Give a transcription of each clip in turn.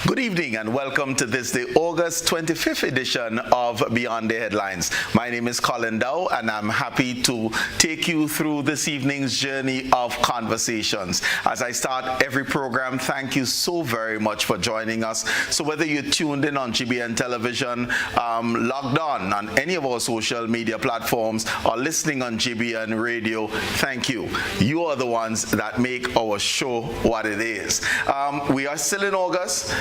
Good evening and welcome to this, the August 25th edition of Beyond the Headlines. My name is Colin Dowe and I'm happy to take you through this evening's journey of conversations. As I start every program, thank you so very much for joining us. So whether you're tuned in on GBN television, logged on any of our social media platforms, or listening on GBN radio, thank you. You are the ones that make our show what it is. We are still in August.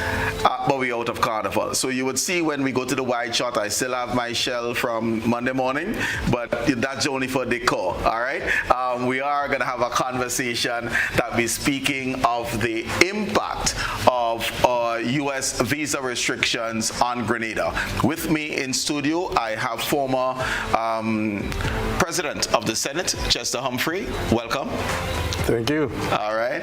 But we're out of carnival. So you would see when we go to the wide shot, I still have my shell from Monday morning, but that's only for decor, all right? We are going to have a conversation that be speaking of the impact of U.S. visa restrictions on Grenada. With me in studio, I have former President of the Senate, Chester Humphrey. Welcome. Thank you. All right.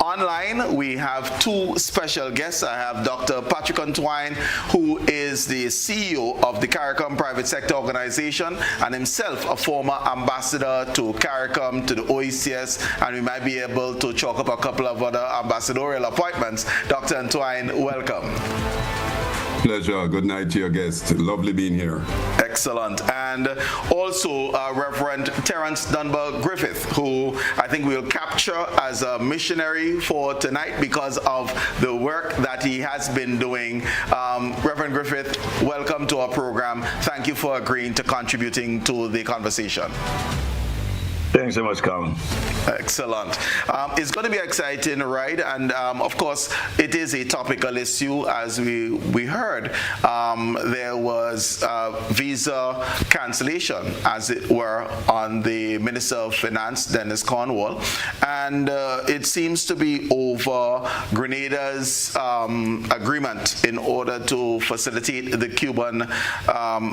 Online, we have two special guests. I have Dr. Patrick Antoine, who is the CEO of the CARICOM Private Sector Organization, and himself a former ambassador to CARICOM, to the OECS, and we might be able to chalk up a couple of other ambassadorial appointments. Dr. Antoine, welcome. Pleasure. Good night to your guest. Lovely being here. Excellent. And also Reverend Terreance Griffith, who I think we'll capture as a missionary for tonight because of the work that he has been doing. Reverend Griffith, welcome to our program. Thank you for agreeing to contributing to the conversation. Thanks so much, Colin. Excellent. It's going to be exciting, right? And of course, it is a topical issue. As we heard, there was visa cancellation, as it were, on the Minister of Finance, Dennis Cornwall. And it seems to be over Grenada's agreement in order to facilitate the Cuban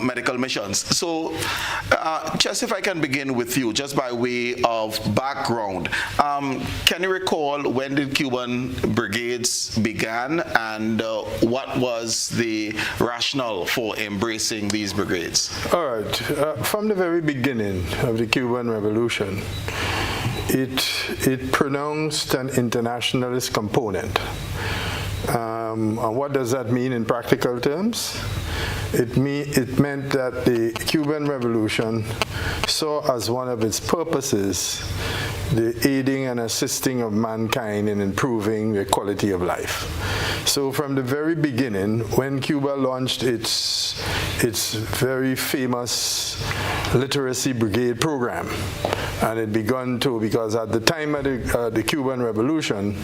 medical missions. So, just if I can begin with you, just by way of background. Can you recall when the Cuban brigades began and what was the rationale for embracing these brigades? All right. From the very beginning of the Cuban Revolution, it pronounced an internationalist component. And what does that mean in practical terms? It meant that the Cuban Revolution saw as one of its purposes the aiding and assisting of mankind in improving their quality of life. So from the very beginning, when Cuba launched its very famous literacy brigade program, and it began to, because at the time of the Cuban Revolution,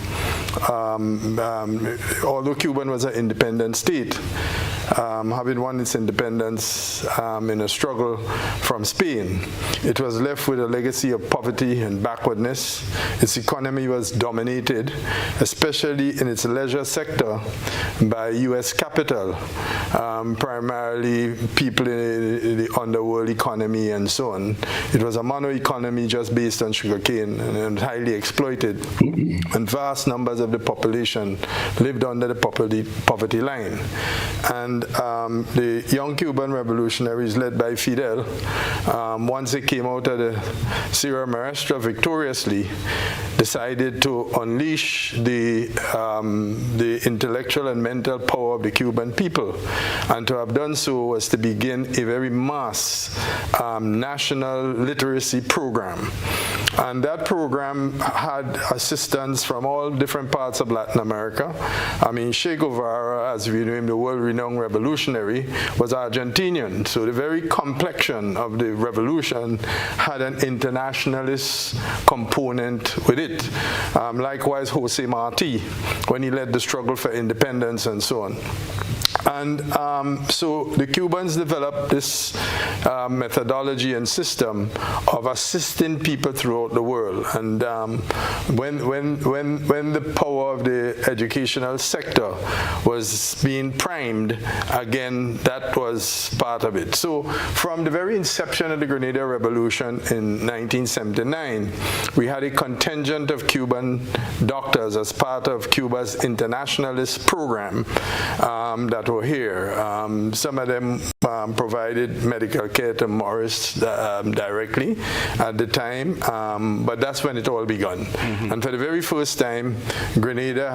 although Cuba was an independent state, having won its independence in a struggle from Spain, it was left with a legacy of poverty and backwardness. Its economy was dominated, especially in its leisure sector, by U.S. capital, primarily people in the underworld economy and so on. It was a mono economy just based on sugarcane and highly exploited, and vast numbers of the population lived under the poverty line. And the young Cuban revolutionaries led by Fidel, once they came out of the Sierra Maestra victoriously, decided to unleash the intellectual and mental power of the Cuban people. And to have done so was to begin a very mass national literacy program. And that program had assistance from all different parts of Latin America. I mean, Che Guevara, as we know him, the world-renowned revolutionary, was Argentinian. So the very complexion of the revolution had an internationalist component with it. Likewise, Jose Marti, when he led the struggle for independence and so on. And so the Cubans developed this methodology and system of assisting people throughout the world. And when the power of the educational sector was being primed, again, that was part of it. So from the very inception of the Grenada Revolution in 1979, we had a contingent of Cuban doctors as part of Cuba's internationalist program that were here. Some of them provided medical care to Morris directly at the time. but that's when it all begun. And for the very first time, Grenada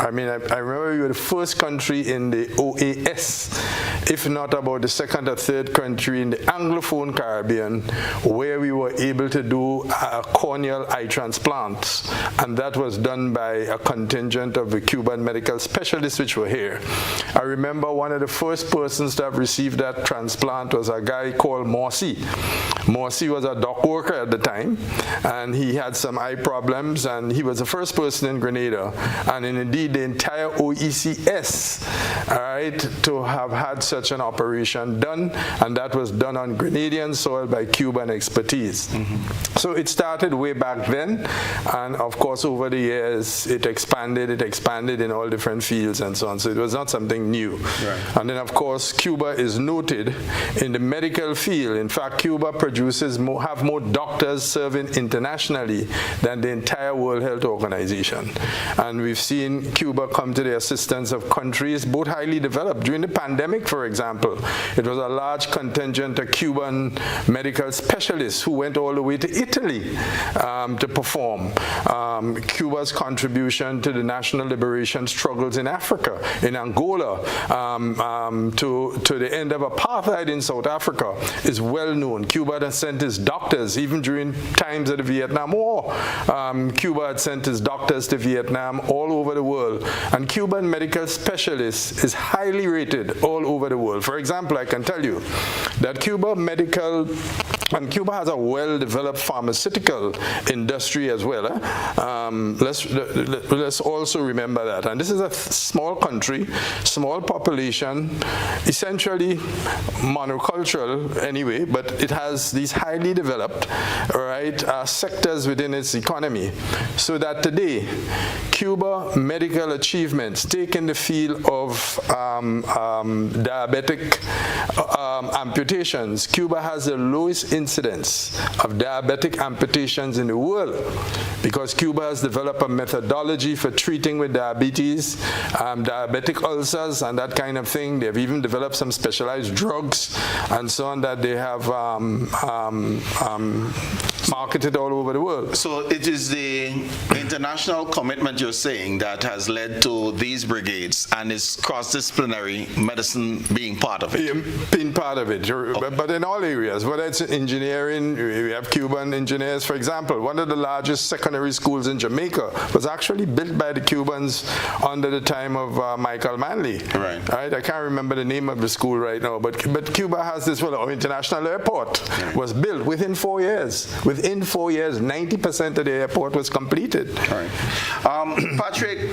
I remember we were the first country in the OAS, if not about the second or third country in the Anglophone Caribbean, where we were able to do corneal eye transplants. And that was done by a contingent of the Cuban medical specialists which were here. I remember one of the first persons to have received that transplant was a guy called Morsi. Morsi was a dock worker at the time, and he had some eye problems, and he was the first person in Grenada, and indeed the entire OECS, all right, to have had such an operation done, and that was done on Grenadian soil by Cuban expertise. So it started way back then, and of course over the years it expanded in all different fields and so on, so it was not something new. Right. And then of course Cuba is noted in the medical field. In fact, Cuba have more doctors serving internationally than the entire World Health Organization. And we've seen Cuba come to the assistance of countries, both highly developed. During the pandemic, for example, it was a large contingent of Cuban medical specialists who went all the way to Italy to perform. Cuba's contribution to the national liberation struggles in Africa, in Angola, to the end of apartheid in South Africa is well known. Cuba had sent its doctors, even during times of the Vietnam War. Cuba had sent its doctors to Vietnam all over the world. And Cuban medical specialists is highly rated all over the world. For example, I can tell you that Cuba has a well-developed pharmaceutical industry as well. Let's also remember that. And this is a small country, small population, essentially monocultural anyway, but it has these highly developed, sectors within its economy. So that today, Cuba medical achievements take in the field of diabetic amputations. Cuba has the lowest incidence of diabetic amputations in the world because Cuba has developed a methodology for treating with diabetes, diabetic ulcers and that kind of thing. They've even developed some specialized drugs and so on that they have marketed all over the world. So it is the international commitment you're saying that has led to these brigades and is cross-disciplinary medicine being part of it? Being part of it, but in all areas, whether it's engineering, we have Cuban engineers. For example, one of the largest secondary schools in Jamaica was actually built by the Cubans under the time of Michael Manley. Right. I can't remember the name of the school right now, but Cuba has this, our international airport was built within 4 years. Within 4 years, 90% of the airport was completed. Right. Patrick,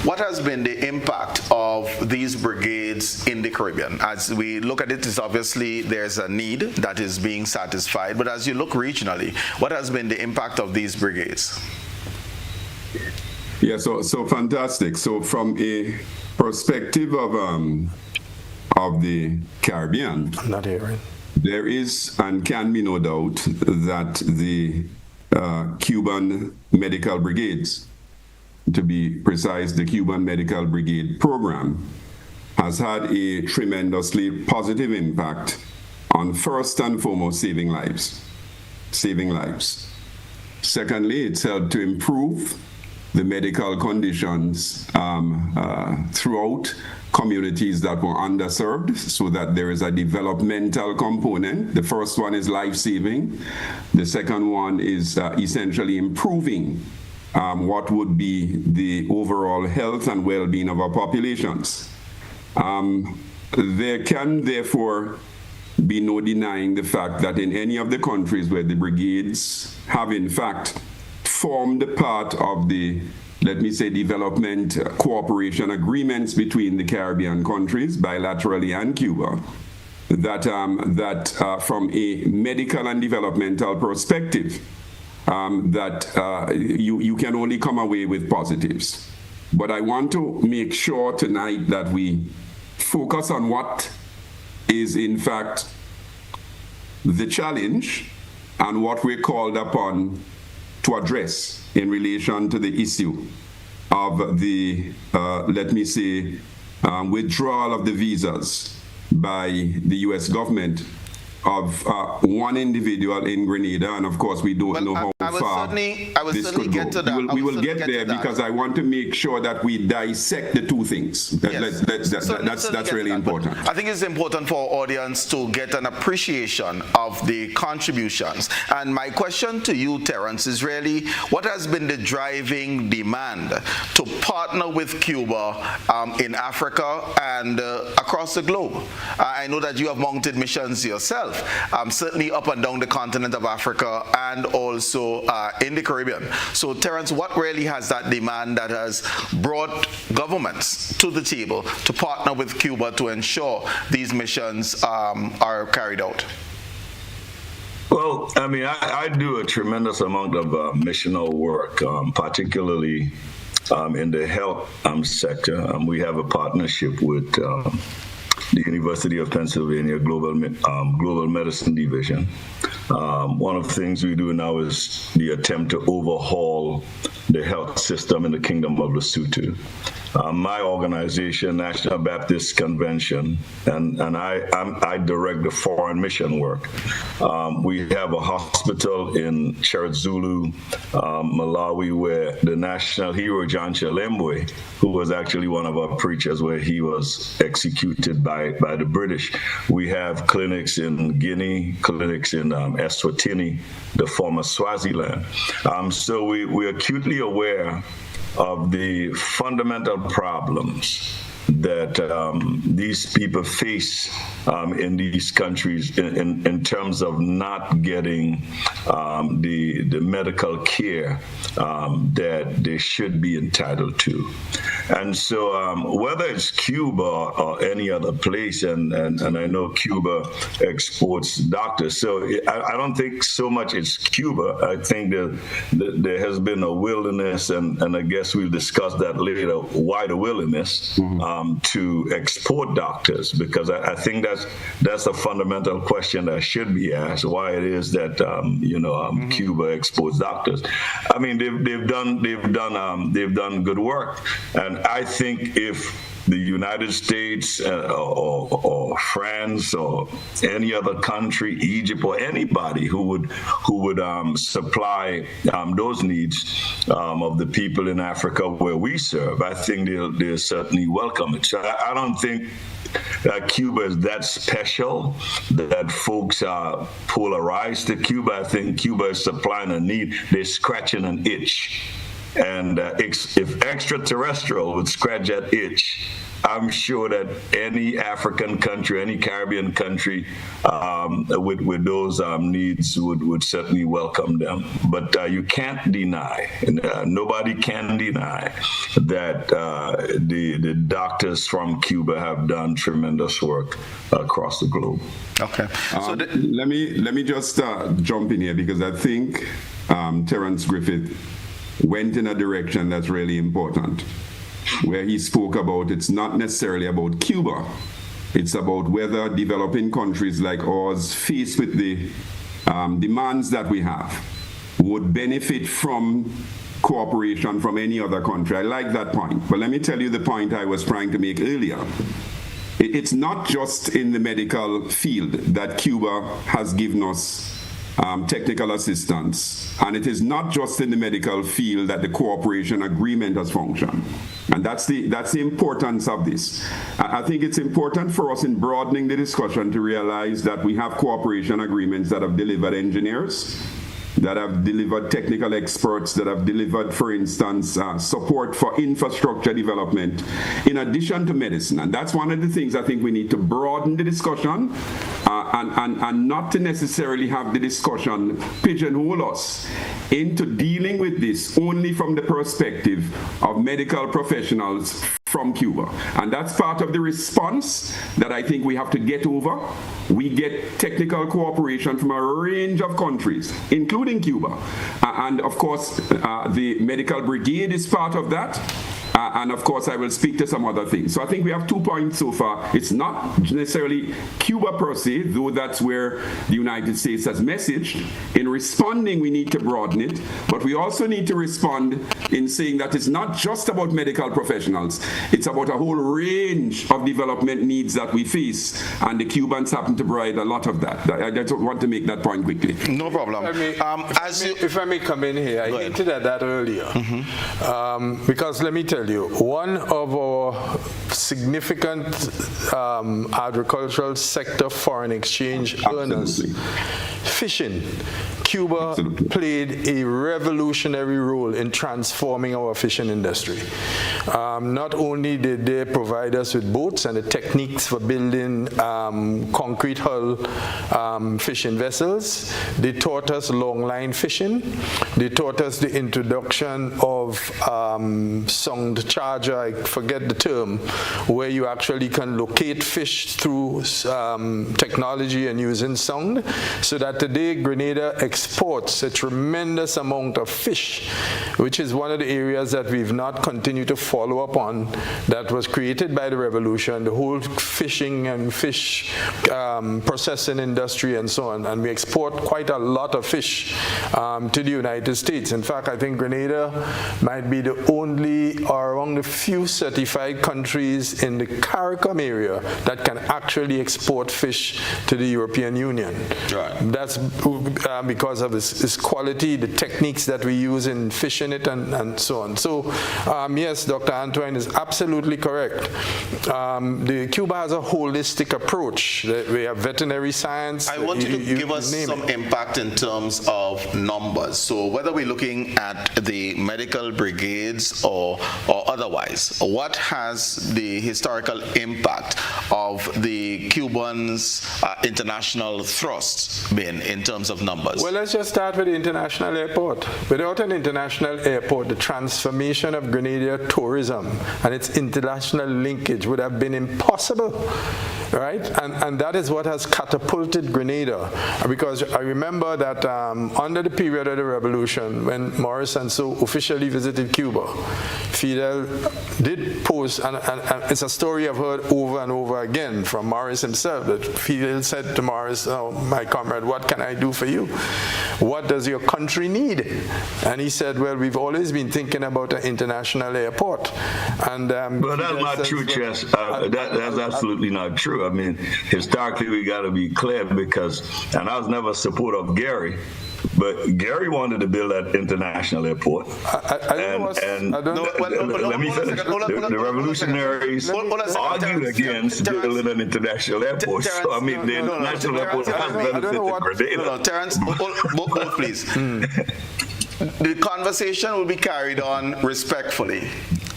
what has been the impact of these brigades in the Caribbean? As we look at it, obviously there's a need that is being satisfied, but as you look regionally, what has been the impact of these brigades? Yeah, so fantastic. So from a perspective of the Caribbean, I'm not hearing. There is and can be no doubt that the Cuban medical brigades, to be precise, the Cuban Medical Brigade program, has had a tremendously positive impact on, first and foremost, saving lives. Secondly, it's helped to improve the medical conditions throughout communities that were underserved, so that there is a developmental component. The first one is life-saving. The second one is essentially improving what would be the overall health and well-being of our populations. There can therefore be no denying the fact that in any of the countries where the brigades have in fact formed part of the, let me say, development cooperation agreements between the Caribbean countries, bilaterally and Cuba, that from a medical and developmental perspective, you can only come away with positives. But I want to make sure tonight that we focus on what is in fact the challenge and what we're called upon to address in relation to the issue of the, let me say, withdrawal of the visas by the US government of one individual in Grenada, and of course we don't know how far this could go. We will get there because I want to make sure that we dissect the two things. That's really important. I think it's important for our audience to get an appreciation of the contributions. And my question to you, Terreance, is really what has been the driving demand to partner with Cuba in Africa and across the globe? I know that you have mounted missions yourself, certainly up and down the continent of Africa and also in the Caribbean. So, Terreance, what really has that demand that has brought governments to the table to partner with Cuba to ensure these missions are carried out? Well, I mean, I do a tremendous amount of missional work, particularly in the health sector. We have a partnership with the University of Pennsylvania Global Medicine Division. One of the things we do now is the attempt to overhaul the health system in the Kingdom of Lesotho. My organization, National Baptist Convention, and I direct the foreign mission work. We have a hospital in Cherzulu, Malawi, where the national hero John Chilembwe, who was actually one of our preachers, where he was executed by the British. We have clinics in Guinea, clinics in Eswatini, the former Swaziland. So we're acutely aware of the fundamental problems that these people face in these countries in terms of not getting the medical care that they should be entitled to. And so whether it's Cuba or any other place, and I know Cuba exports doctors, so I don't think so much it's Cuba. I think that there has been a willingness, and I guess we'll discuss that later, why the willingness to export doctors, because I think that's a fundamental question that should be asked, why it is that Cuba exports doctors. I mean, they've done good work, and I think if the United States or France or any other country, Egypt or anybody who would supply those needs of the people in Africa where we serve, I think they'll certainly welcome it. So I don't think Cuba is that special that folks are polarized to Cuba. I think Cuba is supplying a need. They're scratching an itch. And if extraterrestrial would scratch that itch, I'm sure that any African country, any Caribbean country with those needs would certainly welcome them. But you can't deny, nobody can deny that the doctors from Cuba have done tremendous work across the globe. Okay. So let me just jump in here, because I think Terreance Griffith went in a direction that's really important, where he spoke about it's not necessarily about Cuba. It's about whether developing countries like ours, faced with the demands that we have, would benefit from cooperation from any other country. I like that point. But let me tell you the point I was trying to make earlier. It's not just in the medical field that Cuba has given us technical assistance, and it is not just in the medical field that the cooperation agreement has functioned, and that's the importance of this. I think it's important for us in broadening the discussion to realize that we have cooperation agreements that have delivered engineers, that have delivered technical experts, that have delivered, for instance, support for infrastructure development, in addition to medicine. And that's one of the things I think we need to broaden the discussion and not to necessarily have the discussion pigeonhole us into dealing with this only from the perspective of medical professionals from Cuba. And that's part of the response that I think we have to get over. We get technical cooperation from a range of countries, including Cuba. And of course, the medical brigade is part of that. And of course, I will speak to some other things. So I think we have 2 points so far. It's not necessarily Cuba per se, though that's where the United States has messaged. In responding, we need to broaden it, but we also need to respond in saying that it's not just about medical professionals. It's about a whole range of development needs that we face, and the Cubans happen to provide a lot of that. I just want to make that point quickly. No problem. If I may come in here, I hinted at that earlier. Because let me tell you, one of our significant agricultural sector foreign exchange earners, fishing. Cuba played a revolutionary role in transforming our fishing industry. Not only did they provide us with boats and the techniques for building concrete hull fishing vessels, they taught us long line fishing, they taught us the introduction of sound charger, I forget the term, where you actually can locate fish through technology and using sound, so that today Grenada exports a tremendous amount of fish, which is one of the areas that we've not continued to follow up on, that was created by the revolution, the whole fishing and fish processing industry and so on, and we export quite a lot of fish to the United States. In fact, I think Grenada might be the only or among the few certified countries in the CARICOM area that can actually export fish to the European Union. Right. That's because of its quality, the techniques that we use in fishing it, and so on. So, yes, Dr. Antoine is absolutely correct. Cuba has a holistic approach. We have veterinary science. I want you to give us some impact in terms of numbers. So whether we're looking at the medical brigades or otherwise, what has the historical impact of the Cubans' international thrust been in terms of numbers? Well, let's just start with the international airport. Without an international airport, the transformation of Grenada tourism and its international linkage would have been impossible, right? And that is what has catapulted Grenada. Because I remember that under the period of the revolution, when Morris and so officially visited Cuba, Fidel did post, and it's a story I've heard over and over again from Morris himself, that Fidel said to Morris, "Oh, my comrade, what can I do for you? What does your country need?" And he said, "Well, we've always been thinking about an international airport." And well, that's not true, Chess. That's absolutely not true. I mean, historically, we got to be clear, because, and I was never a supporter of Gary, but Gary wanted to build that international airport. Let me finish. The revolutionaries argued against building an international airport. So, I mean, the international airport has benefited Grenada. Terreance, both please. The conversation will be carried on respectfully,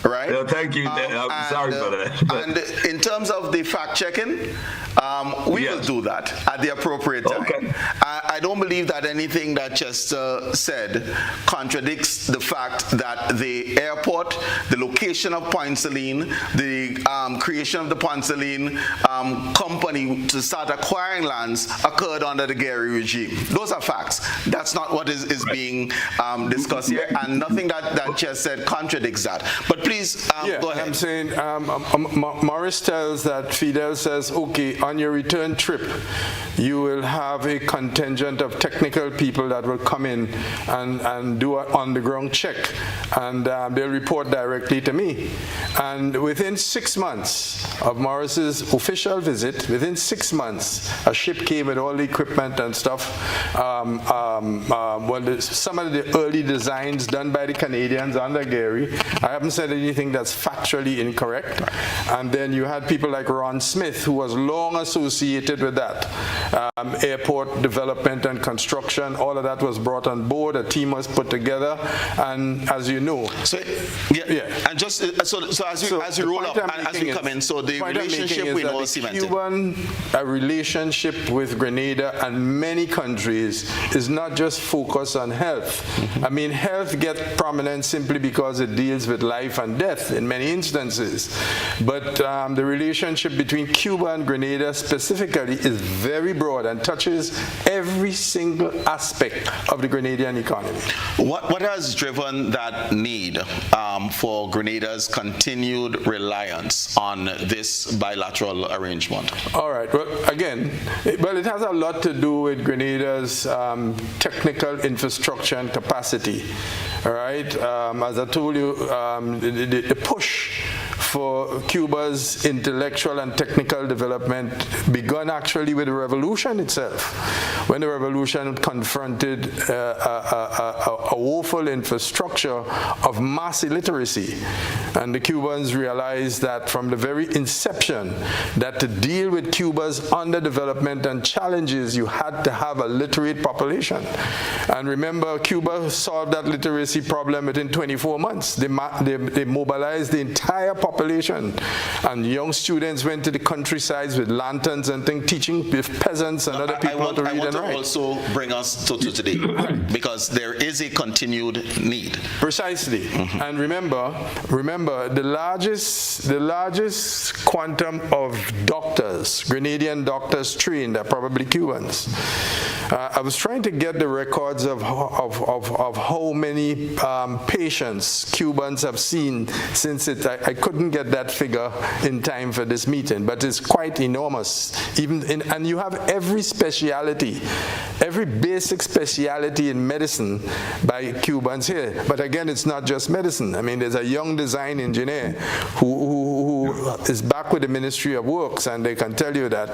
right? Thank you. I'm sorry for that. And in terms of the fact-checking, we will do that at the appropriate time. Okay. I don't believe that anything that Chester said contradicts the fact that the airport, the location of Point Celine, the creation of the Point Celine company to start acquiring lands occurred under the Gary regime. Those are facts. That's not what is being discussed here, and nothing that Chester said contradicts that. But please, go ahead. I'm saying Morris tells that Fidel says, okay, on your return trip, you will have a contingent of technical people that will come in and do an on-the-ground check, and they'll report directly to me. And within 6 months of Morris's official visit, within 6 months, a ship came with all the equipment and stuff. Some of the early designs done by the Canadians under Gary. I haven't said anything that's factually incorrect. And then you had people like Ron Smith, who was long associated with that. Airport development and construction, all of that was brought on board. A team was put together, and as you know, and just so as you roll up and as we come in, so the relationship we know is cemented. A relationship with Grenada and many countries is not just focused on health. I mean, health gets prominent simply because it deals with life and death in many instances. But the relationship between Cuba and Grenada specifically is very broad and touches every single aspect of the Grenadian economy. What has driven that need for Grenada's continued reliance on this bilateral arrangement? All right. Well, again, it has a lot to do with Grenada's technical infrastructure and capacity. All right. As I told you, the push for Cuba's intellectual and technical development began actually with the revolution itself. When the revolution confronted a woeful infrastructure of mass illiteracy, and the Cubans realized that from the very inception that to deal with Cuba's underdevelopment and challenges, you had to have a literate population. And remember, Cuba solved that literacy problem within 24 months. They mobilized the entire population, and young students went to the countrysides with lanterns and things, teaching peasants and other people to read and write. I want to also bring us to today, because there is a continued need. Precisely. And remember, the largest quantum of doctors, Grenadian doctors trained, are probably Cubans. I was trying to get the records of how many patients Cubans have seen since I couldn't get that figure in time for this meeting, but it's quite enormous. And you have every speciality, every basic speciality in medicine by Cubans here. But again, it's not just medicine. I mean, there's a young design engineer who is back with the Ministry of Works, and they can tell you that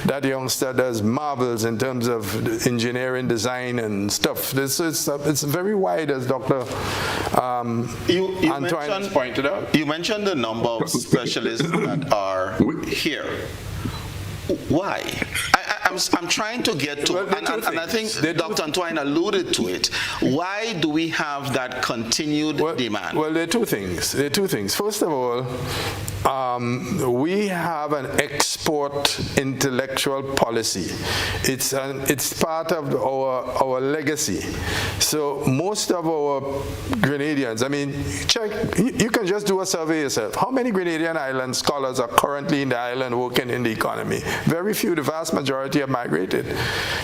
that youngster does marvels in terms of engineering, design, and stuff. It's very wide, as Dr. Antoine has pointed out. You mentioned the number of specialists that are here. Why? I'm trying to get to, and I think Dr. Antoine alluded to it. Why do we have that continued demand? Well, there are two things. First of all, we have an export intellectual policy. It's part of our legacy. So most of our Grenadians, I mean, you can just do a survey yourself. How many Grenadian island scholars are currently in the island working in the economy? Very few. The vast majority have migrated.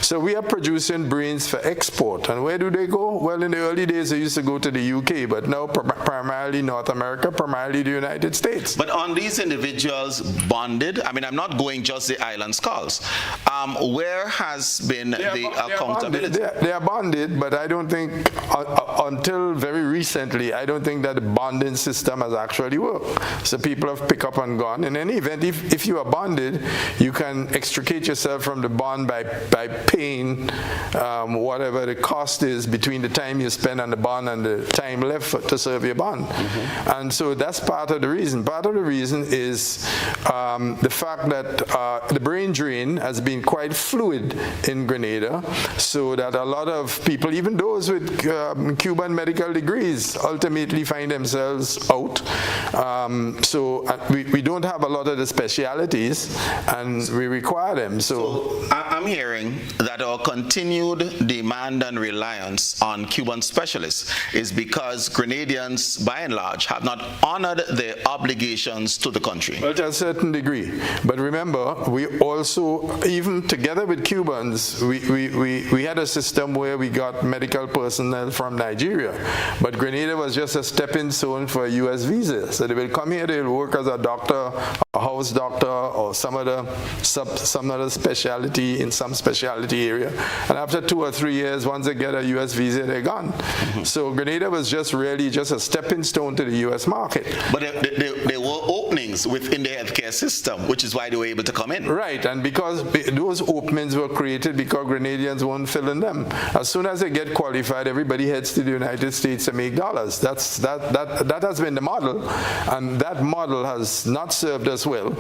So we are producing brains for export. And where do they go? Well, in the early days, they used to go to the UK, but now primarily North America, primarily the United States. But on these individuals bonded, I mean, I'm not going just the island scholars. Where has been the accountability? They are bonded, but I don't think, until very recently, I don't think that the bonding system has actually worked. So people have picked up and gone. In any event, if you are bonded, you can extricate yourself from the bond by paying whatever the cost is between the time you spend on the bond and the time left to serve your bond. And so that's part of the reason. Part of the reason is the fact that the brain drain has been quite fluid in Grenada, so that a lot of people, even those with Cuban medical degrees, ultimately find themselves out. So we don't have a lot of the specialities, and we require them. So I'm hearing that our continued demand and reliance on Cuban specialists is because Grenadians, by and large, have not honored their obligations to the country. Well, to a certain degree. But remember, we also, even together with Cubans, we had a system where we got medical personnel from Nigeria. But Grenada was just a stepping stone for a U.S. visa. So they will come here, they will work as a doctor, a house doctor, or some other specialty in some specialty area. And after 2 or 3 years, once they get a U.S. visa, they're gone. So Grenada was just really just a stepping stone to the U.S. market. But there were openings openings within the healthcare system, which is why they were able to come in. Right, and because those openings were created because Grenadians weren't filling them. As soon as they get qualified, everybody heads to the United States to make dollars. That has been the model, and that model has not served us well.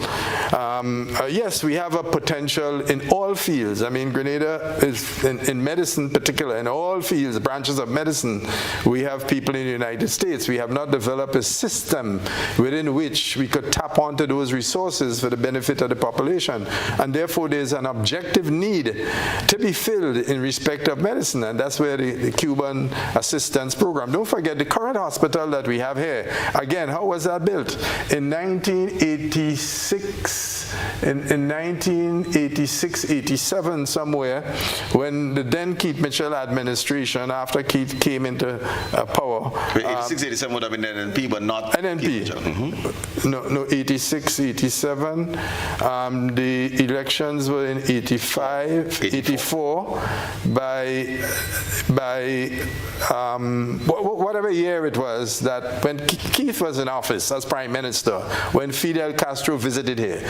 Yes, we have a potential in all fields. I mean, Grenada is, in medicine in particular, in all fields, branches of medicine, we have people in the United States. We have not developed a system within which we could tap onto those resources for the benefit of the population. And therefore, there's an objective need to be filled in respect of medicine, and that's where the Cuban assistance program. Don't forget the current hospital that we have here. Again, how was that built? In 1986, in 1986, 87 somewhere, when the then Keith Mitchell administration, after Keith came into power. 86, 87 would have been NNP, but not NNP. No, 86, 87. The elections were in 85, 84. By whatever year it was, that when Keith was in office as Prime Minister, when Fidel Castro visited here.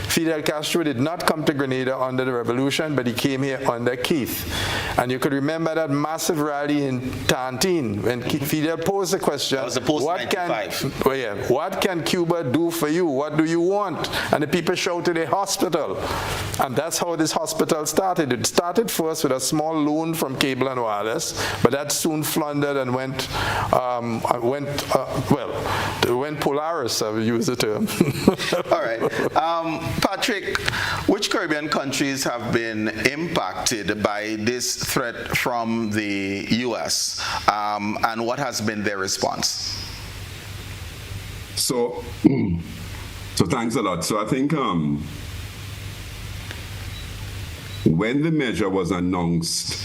Fidel Castro did not come to Grenada under the revolution, but he came here under Keith. And you could remember that massive rally in Tantine when Fidel posed the question, that was the post-95. What can Cuba do for you? What do you want? And the people shouted a hospital. And that's how this hospital started. It started first with a small loan from Cable and Wireless, but that soon floundered and went Polaris, I will use the term. All right. Patrick, which Caribbean countries have been impacted by this threat from the U.S., and what has been their response? So thanks a lot. So I think when the measure was announced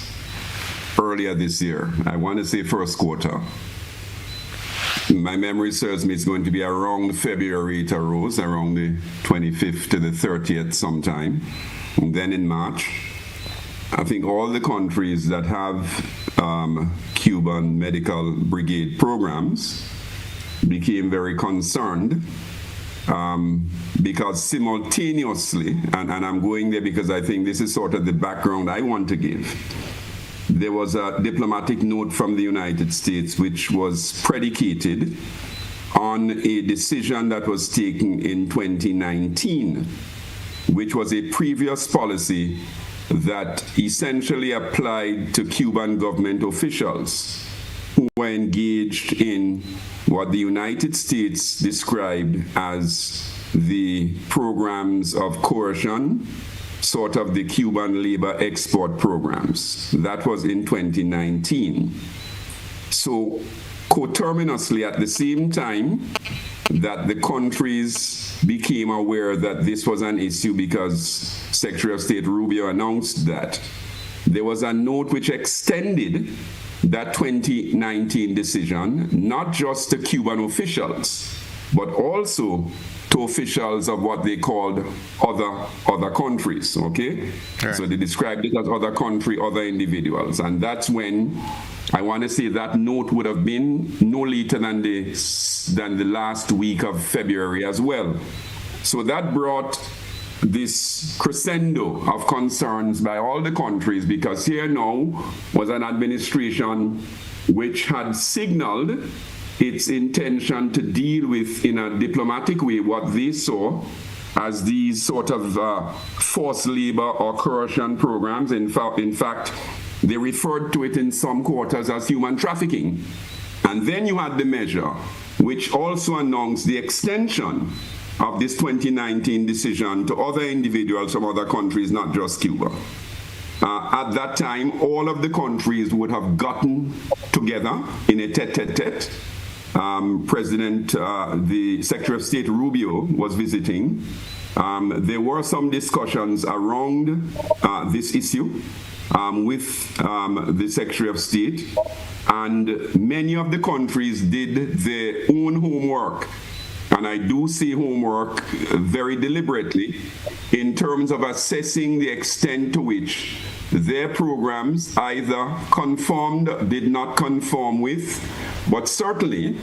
earlier this year, I want to say first quarter, my memory serves me, it's going to be around February it arose, around the 25th to the 30th sometime. And then in March, I think all the countries that have Cuban medical brigade programs became very concerned because simultaneously, and I'm going there because I think this is sort of the background I want to give, there was a diplomatic note from the United States which was predicated on a decision that was taken in 2019, which was a previous policy that essentially applied to Cuban government officials who were engaged in what the United States described as the programs of coercion, sort of the Cuban labor export programs. That was in 2019. So coterminously at the same time that the countries became aware that this was an issue because Secretary of State Rubio announced that, there was a note which extended that 2019 decision, not just to Cuban officials, but also to officials of what they called other countries, okay? Right. So they described it as other country, other individuals. And that's when I want to say that note would have been no later than the last week of February as well. So that brought this crescendo of concerns by all the countries, because here now was an administration which had signaled its intention to deal with, in a diplomatic way, what they saw as these sort of forced labor or coercion programs. In fact, they referred to it in some quarters as human trafficking. And then you had the measure, which also announced the extension of this 2019 decision to other individuals from other countries, not just Cuba. At that time, all of the countries would have gotten together in a tete-a-tete. The Secretary of State Rubio was visiting. There were some discussions around this issue with the Secretary of State, and many of the countries did their own homework. And I do say homework very deliberately in terms of assessing the extent to which their programs either conformed, did not conform with, but certainly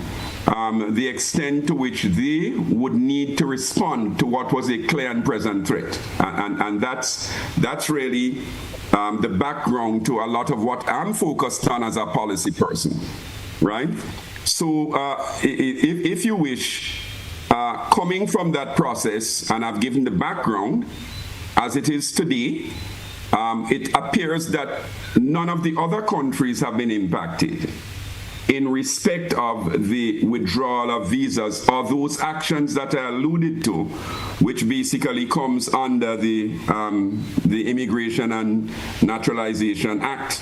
the extent to which they would need to respond to what was a clear and present threat. And that's really the background to a lot of what I'm focused on as a policy person, right? So if you wish, coming from that process, and I've given the background as it is today, it appears that none of the other countries have been impacted in respect of the withdrawal of visas or those actions that I alluded to, which basically comes under the Immigration and Naturalization Act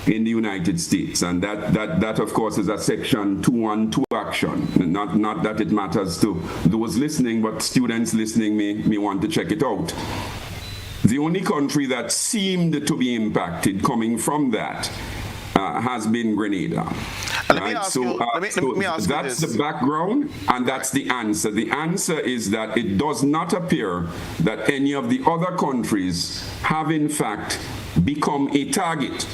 in the United States, and that of course is a Section 212 action. Not that it matters to those listening, but students listening may want to check it out. The only country that seemed to be impacted coming from that has been Grenada. Let me ask you that's the background, and that's the answer. The answer is that it does not appear that any of the other countries have in fact become a target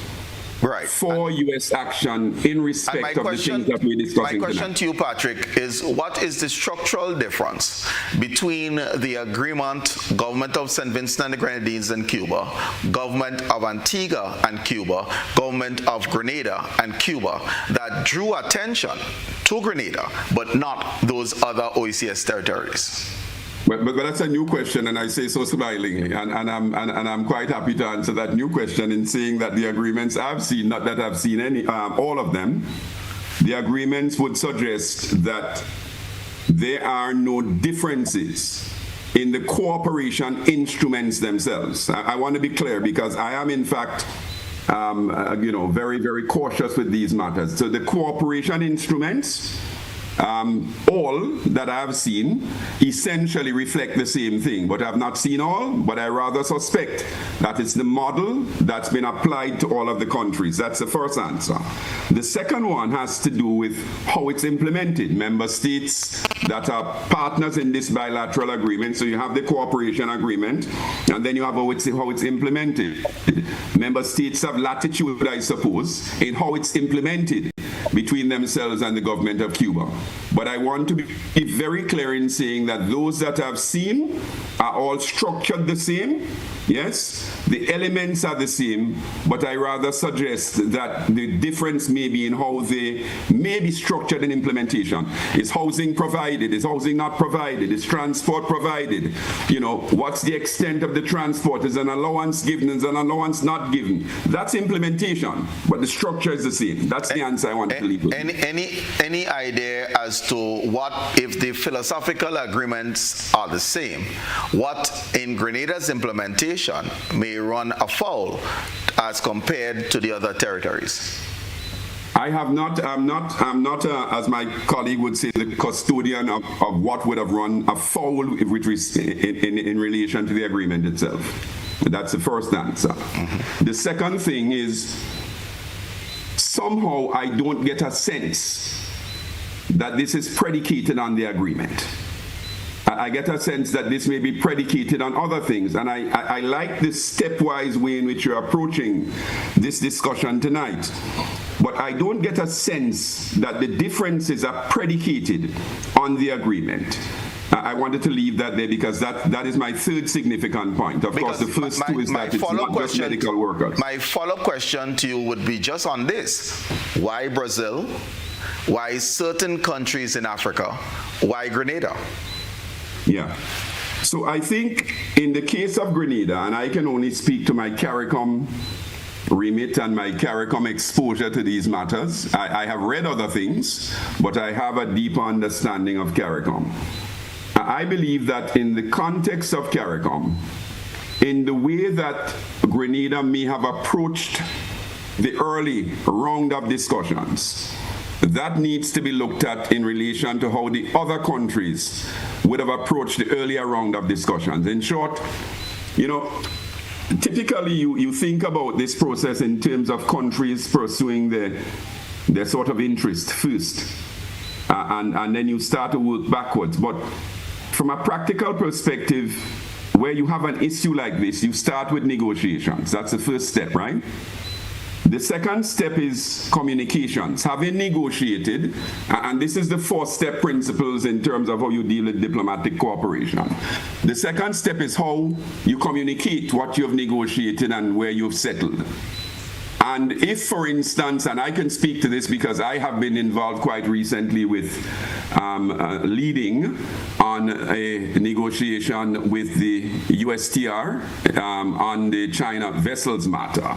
for U.S. action in respect of the things that we're discussing My question tonight. to you, Patrick, is what is the structural difference between the agreement, government of St. Vincent and the Grenadines and Cuba, government of Antigua and Cuba, government of Grenada and Cuba, that drew attention to Grenada, but not those other OECS territories? But that's a new question, and I say so smilingly, and I'm quite happy to answer that new question in saying that the agreements I've seen, not that I've seen any, all of them, the agreements would suggest that there are no differences in the cooperation instruments themselves. I want to be clear because I am in fact very, very cautious with these matters. So the cooperation instruments, all that I have seen essentially reflect the same thing, but I have not seen all, but I rather suspect that it's the model that's been applied to all of the countries. That's the first answer. The second one has to do with how it's implemented. Member states that are partners in this bilateral agreement, so you have the cooperation agreement, and then you have how it's implemented. Member states have latitude, I suppose, in how it's implemented between themselves and the government of Cuba. But I want to be very clear in saying that those that I've seen are all structured the same. Yes, the elements are the same, but I rather suggest that the difference may be in how they may be structured in implementation. Is housing provided? Is housing not provided? Is transport provided? What's the extent of the transport? Is an allowance given? Is an allowance not given? That's implementation, but the structure is the same. That's the answer I want to leave with. Any idea as to what, if the philosophical agreements are the same, what in Grenada's implementation may run afoul as compared to the other territories? I'm not, as my colleague would say, the custodian of what would have run afoul in relation to the agreement itself. That's the first answer. Mm-hmm. The second thing is, somehow I don't get a sense that this is predicated on the agreement. I get a sense that this may be predicated on other things, and I like this stepwise way in which you're approaching this discussion tonight. But I don't get a sense that the differences are predicated on the agreement. I wanted to leave that there because that is my third significant point. Of course, the first two is that it's not just medical workers. My follow-up question to you would be just on this. Why Brazil? Why certain countries in Africa? Why Grenada? Yeah. So I think in the case of Grenada, and I can only speak to my CARICOM remit and my CARICOM exposure to these matters. I have read other things, but I have a deeper understanding of CARICOM. I believe that in the context of CARICOM, in the way that Grenada may have approached the early round of discussions, that needs to be looked at in relation to how the other countries would have approached the earlier round of discussions. In short, typically you think about this process in terms of countries pursuing their sort of interest first, and then you start to work backwards. But from a practical perspective, where you have an issue like this, you start with negotiations. That's the first step, right? The second step is communications. Having negotiated, and this is the 4-step principles in terms of how you deal with diplomatic cooperation. The second step is how you communicate what you've negotiated and where you've settled. And if, for instance, and I can speak to this because I have been involved quite recently with leading on a negotiation with the USTR on the China vessels matter,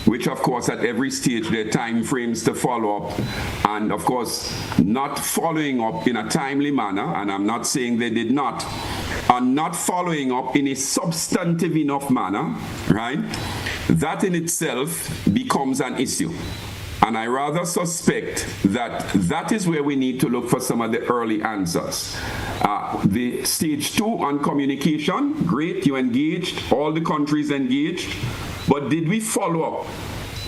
which of course at every stage there are time frames to follow up, and of course not following up in a timely manner, and I'm not saying they did not, and not following up in a substantive enough manner, right? That in itself becomes an issue. And I rather suspect that that is where we need to look for some of the early answers. The stage 2 on communication, great, you engaged, all the countries engaged, but did we follow up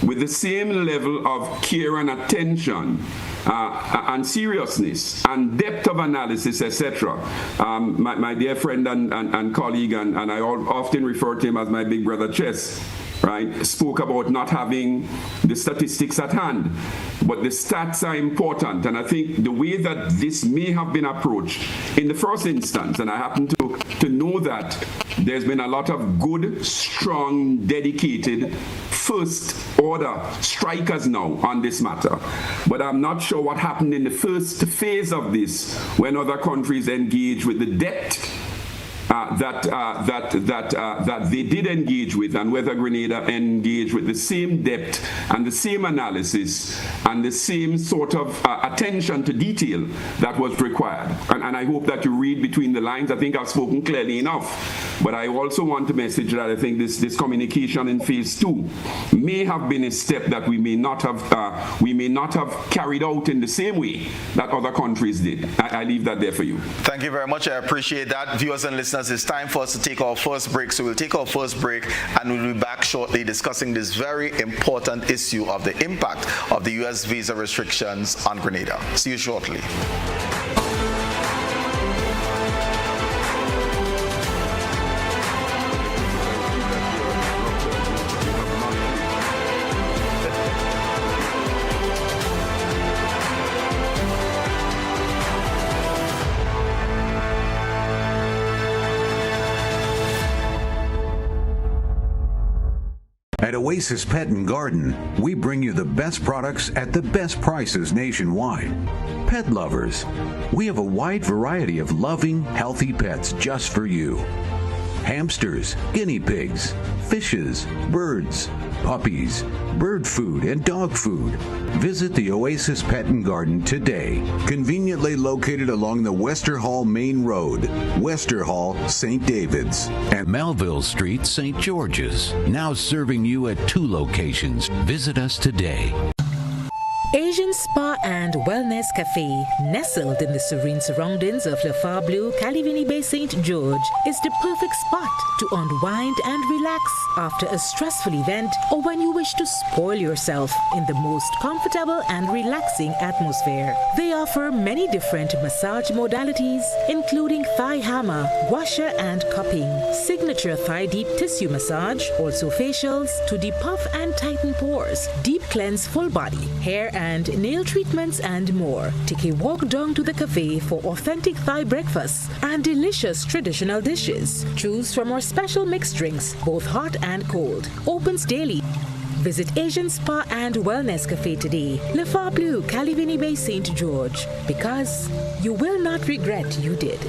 with the same level of care and attention and seriousness and depth of analysis, etc. My dear friend and colleague, and I often refer to him as my big brother Chess, right, spoke about not having the statistics at hand. But the stats are important, and I think the way that this may have been approached in the first instance, and I happen to know that there's been a lot of good, strong, dedicated first order strikers now on this matter. But I'm not sure what happened in the first phase of this when other countries engage with the depth that they did engage with, and whether Grenada engaged with the same depth and the same analysis and the same sort of attention to detail that was required. And I hope that you read between the lines. I think I've spoken clearly enough. But I also want to message that I think this communication in phase 2 may have been a step that we may not have carried out in the same way that other countries did. I leave that there for you. Thank you very much. I appreciate that. Viewers and listeners, it's time for us to take our first break. So we'll take our first break and we'll be back shortly discussing this very important issue of the impact of the U.S. visa restrictions on Grenada. See you shortly. At Oasis Pet and Garden, we bring you the best products at the best prices nationwide. Pet lovers, we have a wide variety of loving, healthy pets just for you. Hamsters, guinea pigs, fishes, birds, puppies, bird food, and dog food. Visit the Oasis Pet and Garden today. Conveniently located along the Wester Hall Main Road, Wester Hall, St. David's, and Melville Street, St. George's. Now serving you at 2 locations. Visit us today. Asian Spa and Wellness Cafe, nestled in the serene surroundings of Le Phare-Bleu, Calivini Bay, St. George, is the perfect spot to unwind and relax after a stressful event or when you wish to spoil yourself in the most comfortable and relaxing atmosphere. They offer many different massage modalities, including thigh hammer, washer and cupping, signature thigh deep tissue massage, also facials to depuff and tighten pores, deep cleanse full body, hair and nail treatments and more. Take a walk down to the cafe for authentic Thai breakfasts and delicious traditional dishes. Choose from our special mixed drinks, both hot and cold. Opens daily. Visit Asian Spa and Wellness Cafe today, Le Phare-Bleu, Calivini Bay, St. George, because you will not regret you did.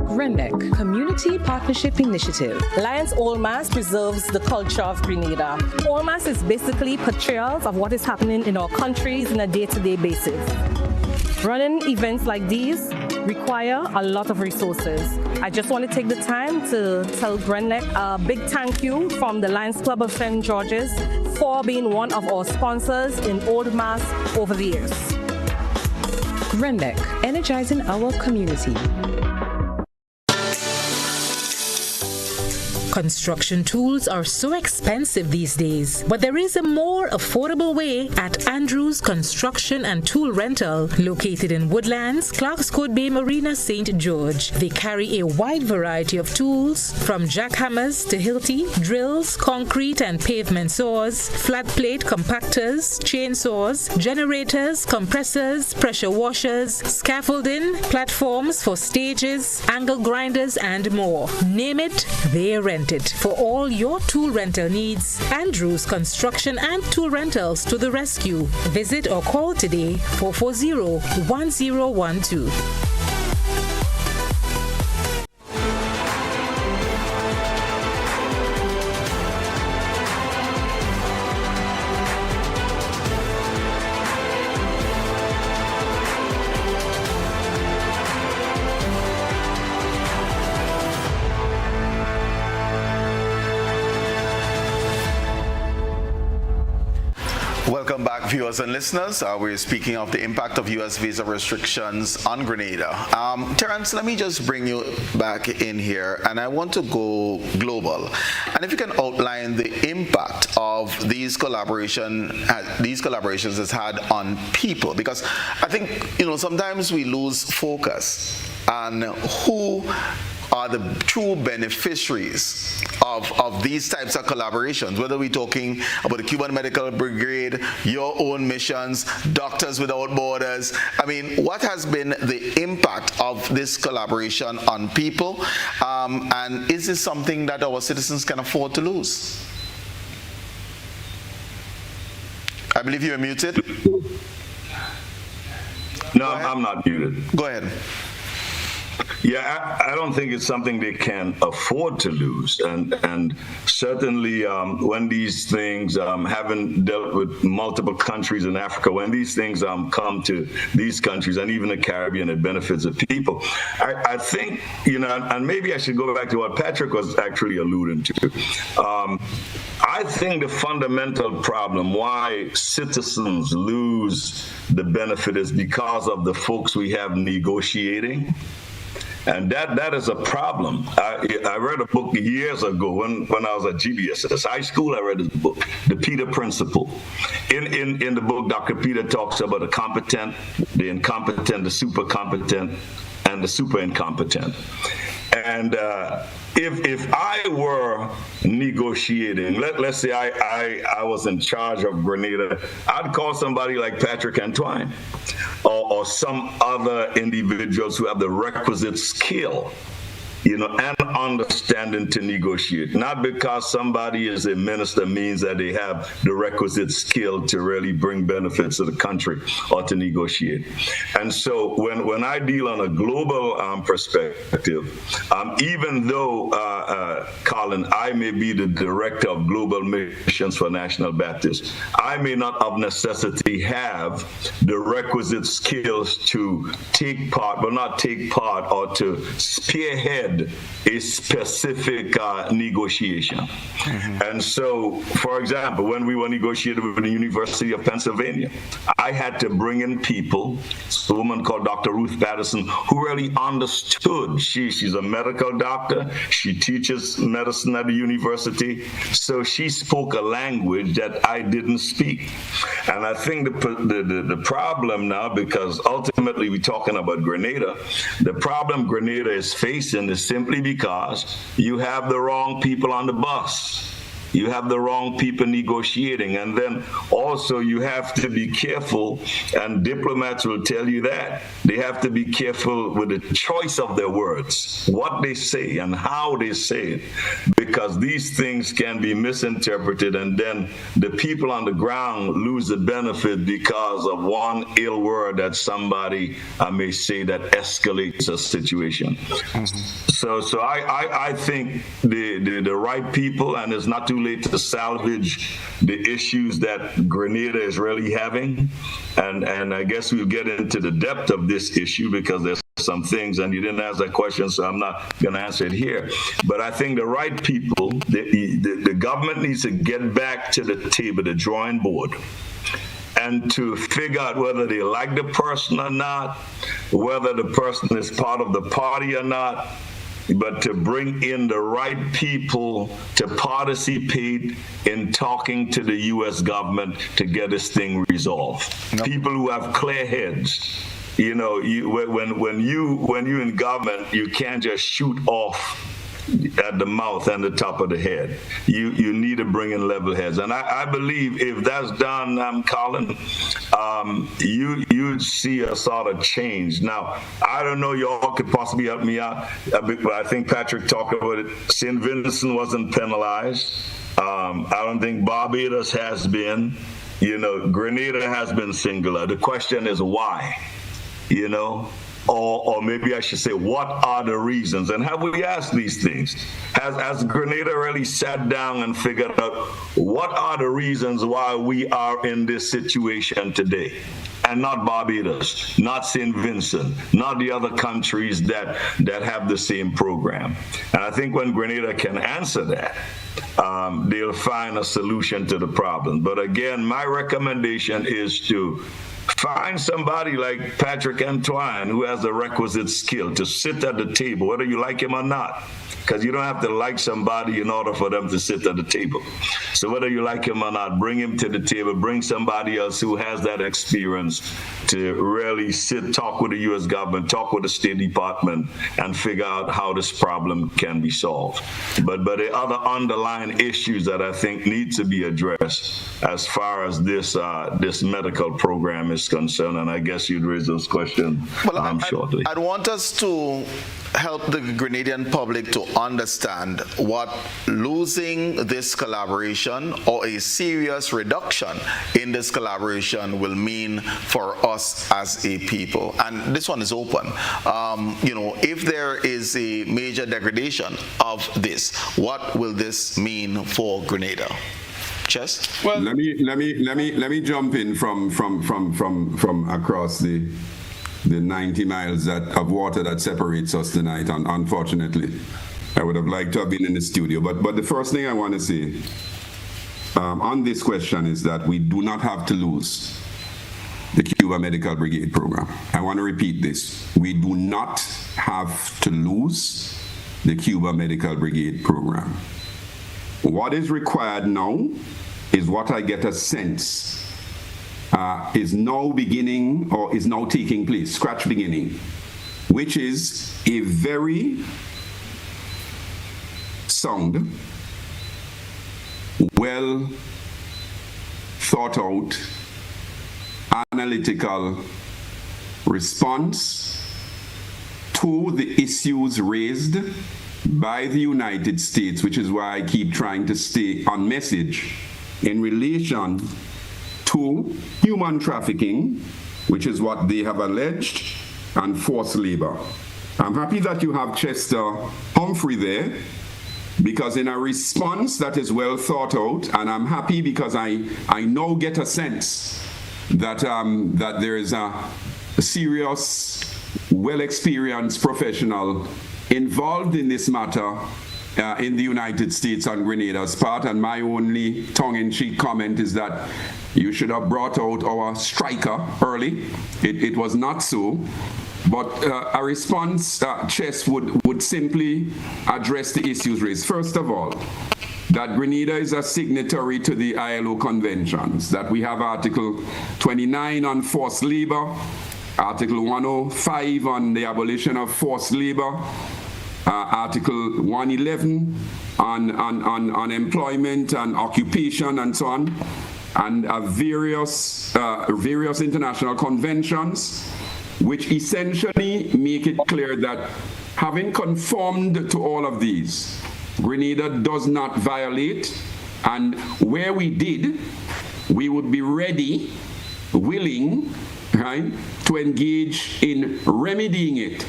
RENDEC, Community Partnership Initiative. Lions All Mass preserves the culture of Grenada. All Mass is basically portrayals of what is happening in our countries on a day-to-day basis. Running events like these require a lot of resources. I just want to take the time to tell RENDEC a big thank you from the Lions Club of St. George's for being one of our sponsors in Old Mass over the years. RENDEC, energizing our community. Construction tools are so expensive these days, but there is a more affordable way at Andrews Construction and Tool Rental, located in Woodlands, Clark's Court Bay Marina, St. George. They carry a wide variety of tools, from jackhammers to hilti, drills, concrete and pavement saws, flat plate compactors, chainsaws, generators, compressors, pressure washers, scaffolding, platforms for stages, angle grinders, and more. Name it, they rent it. For all your tool rental needs, Andrews Construction and Tool Rentals to the rescue. Visit or call today 440-1012. Welcome back, viewers and listeners. We're speaking of the impact of U.S. visa restrictions on Grenada. Terreance, let me just bring you back in here, and I want to go global. And if you can outline the impact of these collaborations has had on people, because I think sometimes we lose focus on who are the true beneficiaries of these types of collaborations, whether we're talking about the Cuban Medical Brigade, your own missions, Doctors Without Borders. I mean, what has been the impact of this collaboration on people? And is this something that our citizens can afford to lose? I believe you're muted. No, I'm not muted. Go ahead. Yeah, I don't think it's something they can afford to lose. And certainly when these things, having dealt with multiple countries in Africa, when these things come to these countries and even the Caribbean, it benefits the people. I think, and maybe I should go back to what Patrick was actually alluding to. I think the fundamental problem why citizens lose the benefit is because of the folks we have negotiating. And that is a problem. I read a book years ago when I was at GBSS High School. I read this book, The Peter Principle. In the book, Dr. Peter talks about the competent, the incompetent, the super competent, and the super incompetent. And if I were negotiating, let's say I was in charge of Grenada, I'd call somebody like Patrick Antoine or some other individuals who have the requisite skill, and understanding to negotiate. Not because somebody is a minister means that they have the requisite skill to really bring benefits to the country or to negotiate. And so when I deal on a global perspective, even though, Colin, I may be the director of global missions for National Baptist, I may not of necessity have the requisite skills to take part, but not take part or to spearhead a specific negotiation. Mm-hmm. And so, for example, when we were negotiating with the University of Pennsylvania, I had to bring in people, a woman called Dr. Ruth Patterson, who really understood. She's a medical doctor. She teaches medicine at the university. So she spoke a language that I didn't speak. And I think the problem now, because ultimately we're talking about Grenada, the problem Grenada is facing is simply because you have the wrong people on the bus. You have the wrong people negotiating. And then also you have to be careful, and diplomats will tell you that. They have to be careful with the choice of their words, what they say and how they say it, because these things can be misinterpreted, and then the people on the ground lose the benefit because of one ill word that somebody may say that escalates a situation. Mm-hmm. So I think the right people, and it's not too late to salvage the issues that Grenada is really having. And I guess we'll get into the depth of this issue because there's some things, and you didn't ask that question, so I'm not going to answer it here. But I think the right people, the government needs to get back to the table, the drawing board, and to figure out whether they like the person or not, whether the person is part of the party or not, but to bring in the right people to participate in talking to the U.S. government to get this thing resolved. Yep. People who have clear heads. You know, when you in government, you can't just shoot off at the mouth and the top of the head. You need to bring in level heads, and I believe if that's done, Colin, you'd see a sort of change. Now, I don't know, y'all could possibly help me out, but I think Patrick talked about it. St. Vincent wasn't penalized. I don't think Barbados has been. You know, Grenada has been singular. The question is why? You know, or maybe I should say, what are the reasons? And have we asked these things? Has Grenada really sat down and figured out what are the reasons why we are in this situation today? And not Barbados, not St. Vincent, not the other countries that have the same program. And I think when Grenada can answer that, they'll find a solution to the problem. But again, my recommendation is to find somebody like Patrick Antoine who has the requisite skill to sit at the table, whether you like him or not. Because you don't have to like somebody in order for them to sit at the table. So whether you like him or not, bring him to the table, bring somebody else who has that experience to really talk with the U.S. government, talk with the State Department, and figure out how this problem can be solved. But the other underlying issues that I think need to be addressed as far as this medical program is concerned, and I guess you'd raise those questions shortly. I'd want us to help the Grenadian public to understand what losing this collaboration or a serious reduction in this collaboration will mean for us as a people. And this one is open. You know, if there is a major degradation of this, what will this mean for Grenada? Chess? Well, let me jump in from across the 90 miles of water that separates us tonight. Unfortunately, I would have liked to have been in the studio. But the first thing I want to say on this question is that we do not have to lose the Cuba Medical Brigade program. I want to repeat this. We do not have to lose the Cuba Medical Brigade program. What is required now is what I get a sense is now beginning or is now taking place, scratch beginning, which is a very sound, well thought out, analytical response to the issues raised by the United States, which is why I keep trying to stay on message in relation to human trafficking, which is what they have alleged, and forced labor. I'm happy that you have Chester Humphrey there, because in a response that is well thought out, and I'm happy because I now get a sense that that there is a serious, well-experienced professional involved in this matter in the United States on Grenada's part, and my only tongue-in-cheek comment is that you should have brought out our striker early. It was not so, but a response, Chess, would simply address the issues raised. First of all, that Grenada is a signatory to the ILO conventions, that we have Article 29 on forced labor, Article 105 on the abolition of forced labor, Article 111 on employment and occupation and so on, and various international conventions, which essentially make it clear that having conformed to all of these, Grenada does not violate, and where we did, we would be ready, willing, right, to engage in remedying it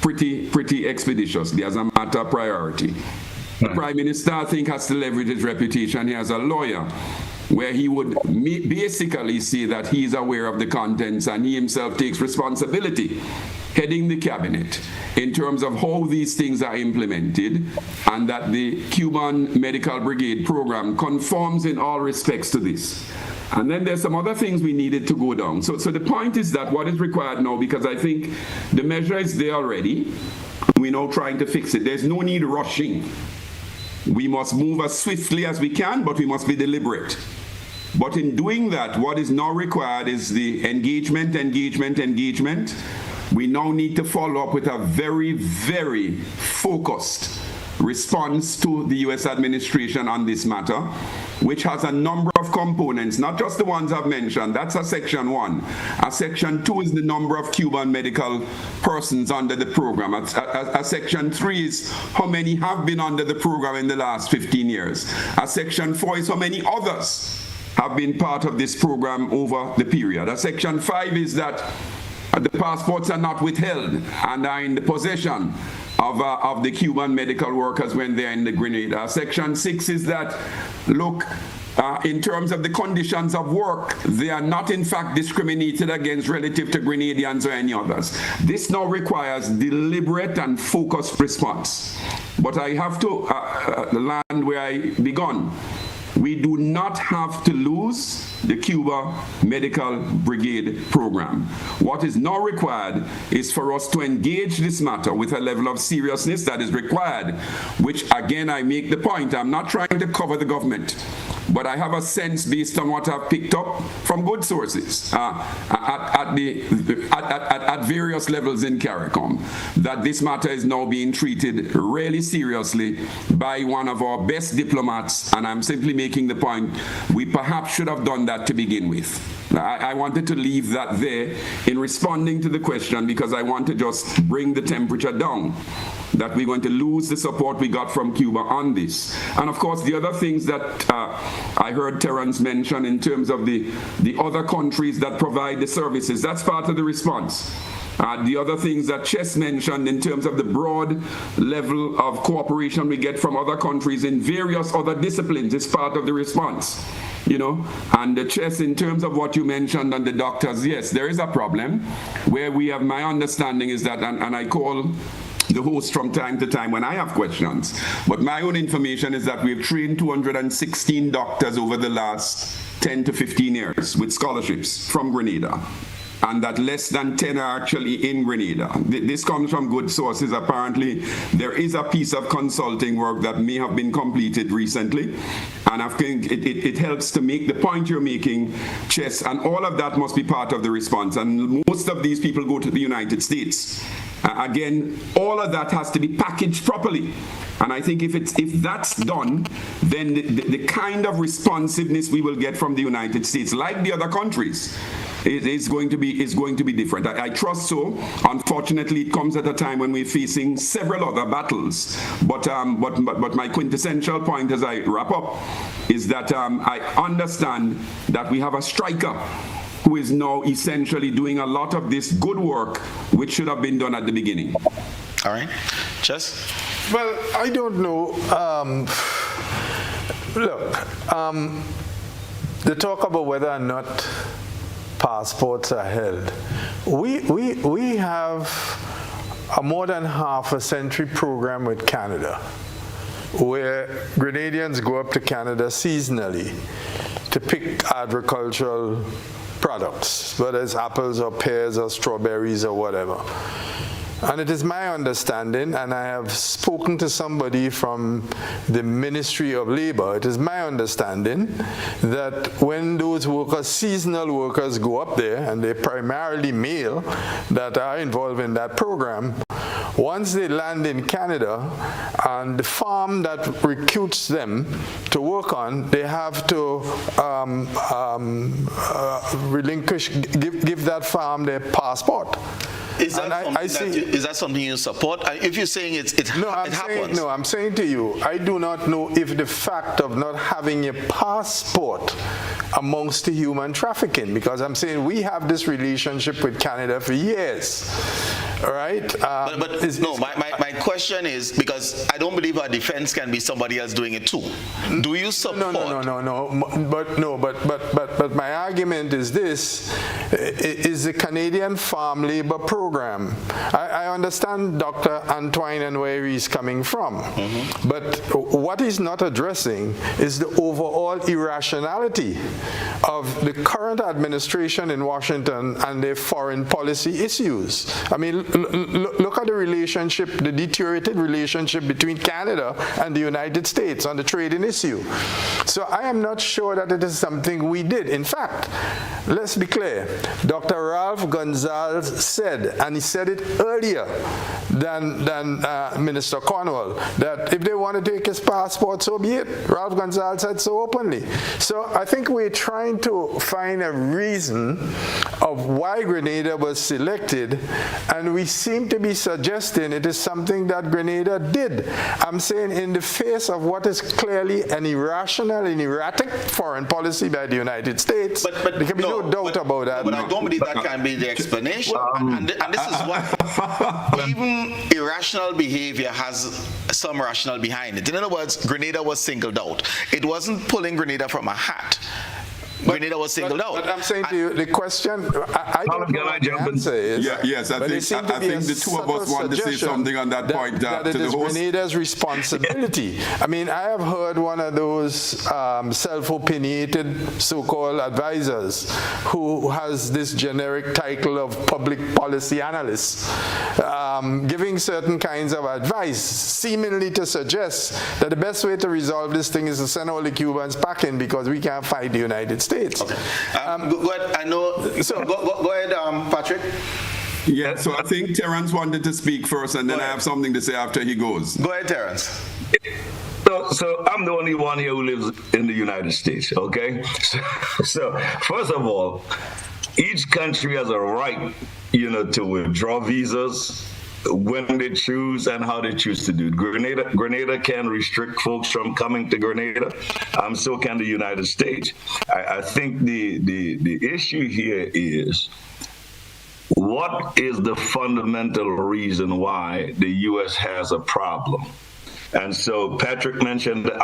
pretty expeditiously as a matter of priority. The Prime Minister, I think, has to leverage his reputation here as a lawyer, where he would basically say that he's aware of the contents and he himself takes responsibility, heading the cabinet, in terms of how these things are implemented, and that the Cuban Medical Brigade program conforms in all respects to this. And then there's some other things we needed to go down. So the point is that what is required now, because I think the measure is there already, We're now trying to fix it. There's no need rushing. We must move as swiftly as we can, but we must be deliberate. But in doing that, what is now required is the engagement. We now need to follow up with a very, very focused response to the U.S. administration on this matter, which has a number of components, not just the ones I've mentioned. That's a Section 1. A Section 2 is the number of Cuban medical persons under the program. A Section 3 is how many have been under the program in the last 15 years. A Section 4 is how many others have been part of this program over the period. A Section 5 is that the passports are not withheld and are in the possession of the Cuban medical workers when they're in the Grenada. Section 6 is that, look, in terms of the conditions of work, they are not in fact discriminated against relative to Grenadians or any others. This now requires deliberate and focused response. But I have to land where I began. We do not have to lose the Cuba Medical Brigade program. What is now required is for us to engage this matter with a level of seriousness that is required, which again, I make the point, I'm not trying to cover the government, but I have a sense based on what I've picked up from good sources at various levels in CARICOM, that this matter is now being treated really seriously by one of our best diplomats, and I'm simply making the point we perhaps should have done that to begin with. I wanted to leave that there in responding to the question because I want to just bring the temperature down, that we're going to lose the support we got from Cuba on this. And of course, the other things that I heard Terreance mention in terms of the other countries that provide the services, that's part of the response. The other things that Chess mentioned in terms of the broad level of cooperation we get from other countries in various other disciplines is part of the response. You know, and the Chess, in terms of what you mentioned on the doctors, yes, there is a problem where we have, my understanding is that, and I call the host from time to time when I have questions, but my own information is that we've trained 216 doctors over the last 10 to 15 years with scholarships from Grenada, and that less than 10 are actually in Grenada. This comes from good sources. Apparently, there is a piece of consulting work that may have been completed recently, and I think it helps to make the point you're making, Chess, and all of that must be part of the response. And most of these people go to the United States. Again, all of that has to be packaged properly. And I think if that's done, then the kind of responsiveness we will get from the United States, like the other countries, is going to be different. I trust so. Unfortunately, it comes at a time when we're facing several other battles. But my quintessential point as I wrap up is that I understand that we have a striker who is now essentially doing a lot of this good work, which should have been done at the beginning. All right, Chess? Well, I don't know. The talk about whether or not passports are held. We have a more than half a century program with Canada, where Grenadians go up to Canada seasonally to pick agricultural products, whether it's apples or pears or strawberries or whatever. And it is my understanding, and I have spoken to somebody from the Ministry of Labor, it is my understanding that when those workers, seasonal workers, go up there, and they're primarily male that are involved in that program, once they land in Canada, and the farm that recruits them to work on, they have to relinquish, give that farm their passport. Is that something you support? If you're saying it happens. I'm saying to you, I do not know if the fact of not having a passport amongst the human trafficking, because I'm saying we have this relationship with Canada for years, all right? My question is, because I don't believe our defense can be somebody else doing it too. Do you support? But my argument is this: is the Canadian Farm Labor Program. I understand Dr. Antoine and where he's coming from, but what he's not addressing is the overall irrationality of the current administration in Washington and their foreign policy issues. I mean, look at the relationship, the deteriorated relationship between Canada and the United States on the trading issue. So I am not sure that it is something we did. In fact, let's be clear, Dr. Ralph Gonsalves said, and he said it earlier than Minister Cornwall, that if they want to take his passport, so be it. Ralph Gonsalves said so openly. So I think we're trying to find a reason of why Grenada was selected, and we seem to be suggesting it is something that Grenada did. I'm saying in the face of what is clearly an irrational and erratic foreign policy by the United States, but there can be no doubt about that. But I don't believe that can be the explanation. And this is what, even irrational behavior has some rationale behind it. In other words, Grenada was singled out. It wasn't pulling Grenada from a hat. Grenada was singled out. But I'm saying to you, the question, I don't know what the answer is. Yes, I think the two of us want to say something on that point that to it the is host. Grenada's responsibility. I mean, I have heard one of those self-opinionated so-called advisors who has this generic title of public policy analyst, giving certain kinds of advice, seemingly to suggest that the best way to resolve this thing is to send all the Cubans packing because we can't fight the United States. Okay. Go ahead. I know. So go ahead, Patrick. Yeah. So I think Terreance wanted to speak first, and then I have something to say after he goes. Go ahead, Terreance. So I'm the only one here who lives in the United States. Okay. So first of all, each country has a right, to withdraw visas when they choose and how they choose to do it. Grenada can restrict folks from coming to Grenada. So can the United States. I think the issue here is, what is the fundamental reason why the U.S. has a problem? And so Patrick mentioned the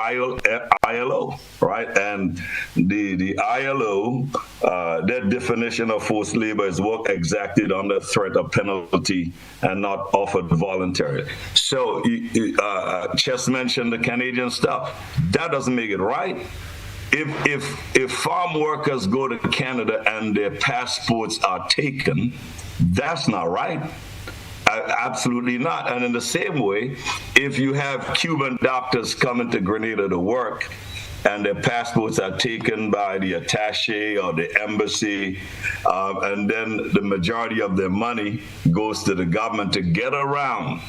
ILO, right? And the ILO, their definition of forced labor is work exacted under threat of penalty and not offered voluntarily. So Chess mentioned the Canadian stuff. That doesn't make it right. If farm workers go to Canada and their passports are taken, that's not right. Absolutely not. And in the same way, if you have Cuban doctors coming to Grenada to work and their passports are taken by the attaché or the embassy, and then the majority of their money goes to the government to get around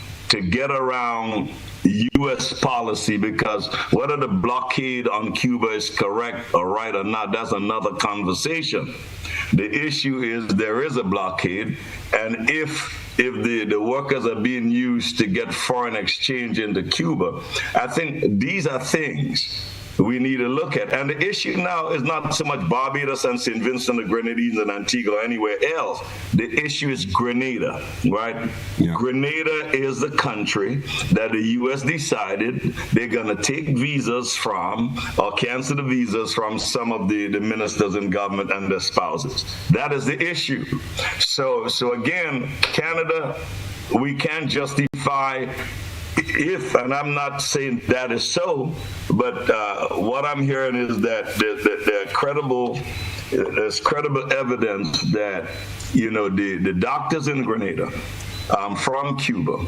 U.S. policy, because whether the blockade on Cuba is correct or right or not, that's another conversation. The issue is there is a blockade, and if the workers are being used to get foreign exchange into Cuba, I think these are things we need to look at. And the issue now is not so much Barbados and St. Vincent and the Grenadines and Antigua or anywhere else. The issue is Grenada, right? Yeah. Grenada is the country that the U.S. decided they're going to take visas from or cancel the visas from some of the ministers in government and their spouses. That is the issue. So again, Canada, we can't justify if, and I'm not saying that is so, but what I'm hearing is that there's credible evidence that, the doctors in Grenada from Cuba,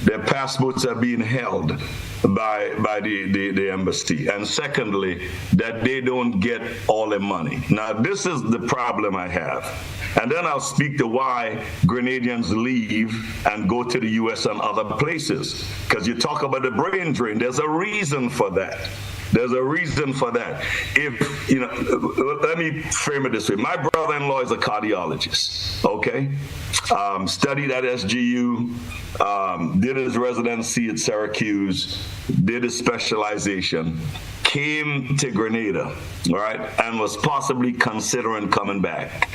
their passports are being held by the embassy. And secondly, that they don't get all their money. Now, this is the problem I have. And then I'll speak to why Grenadians leave and go to the U.S. and other places. Because you talk about the brain drain. There's a reason for that. There's a reason for that. Let me frame it this way. My brother-in-law is a cardiologist, okay? Studied at SGU, did his residency at Syracuse, did his specialization, came to Grenada, all right, and was possibly considering coming back.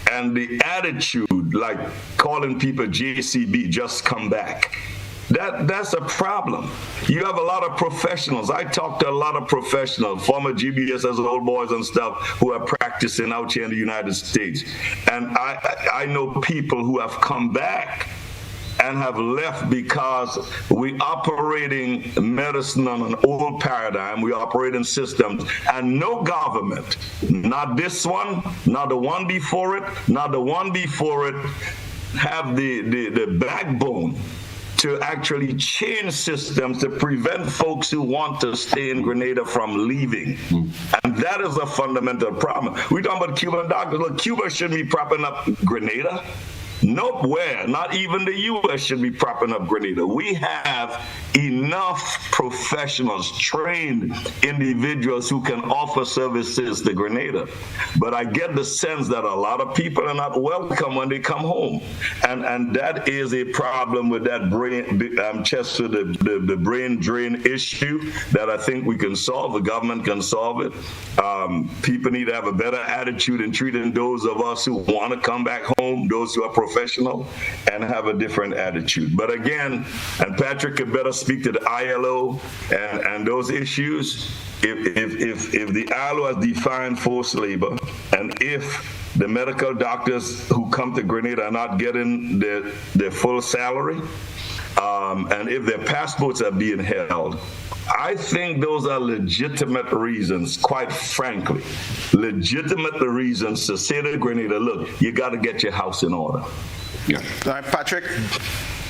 And the attitude, like calling people JCB, just come back, That's a problem. You have a lot of professionals. I talk to a lot of professionals, former GBSS old boys and stuff, who are practicing out here in the United States. And I know people who have come back and have left because we operating medicine on an old paradigm. We operate in systems, and no government, not this one, not the one before it, not the one before it, have the backbone to actually change systems to prevent folks who want to stay in Grenada from leaving. And that is a fundamental problem. We're talking about Cuban doctors. Look, Cuba shouldn't be propping up Grenada. Nowhere, not even the U.S. should be propping up Grenada. We have enough professionals, trained individuals who can offer services to Grenada. But I get the sense that a lot of people are not welcome when they come home. And that is a problem with that brain, the brain drain issue that I think we can solve. The government can solve it. People need to have a better attitude in treating those of us who want to come back home, those who are professional, and have a different attitude. But again, and Patrick could better speak to the ILO and those issues. If the ILO has defined forced labor, and if the medical doctors who come to Grenada are not getting their full salary, and if their passports are being held, I think those are legitimate reasons, quite frankly, legitimate reasons to say to Grenada, look, you got to get your house in order. Yeah. All right, Patrick.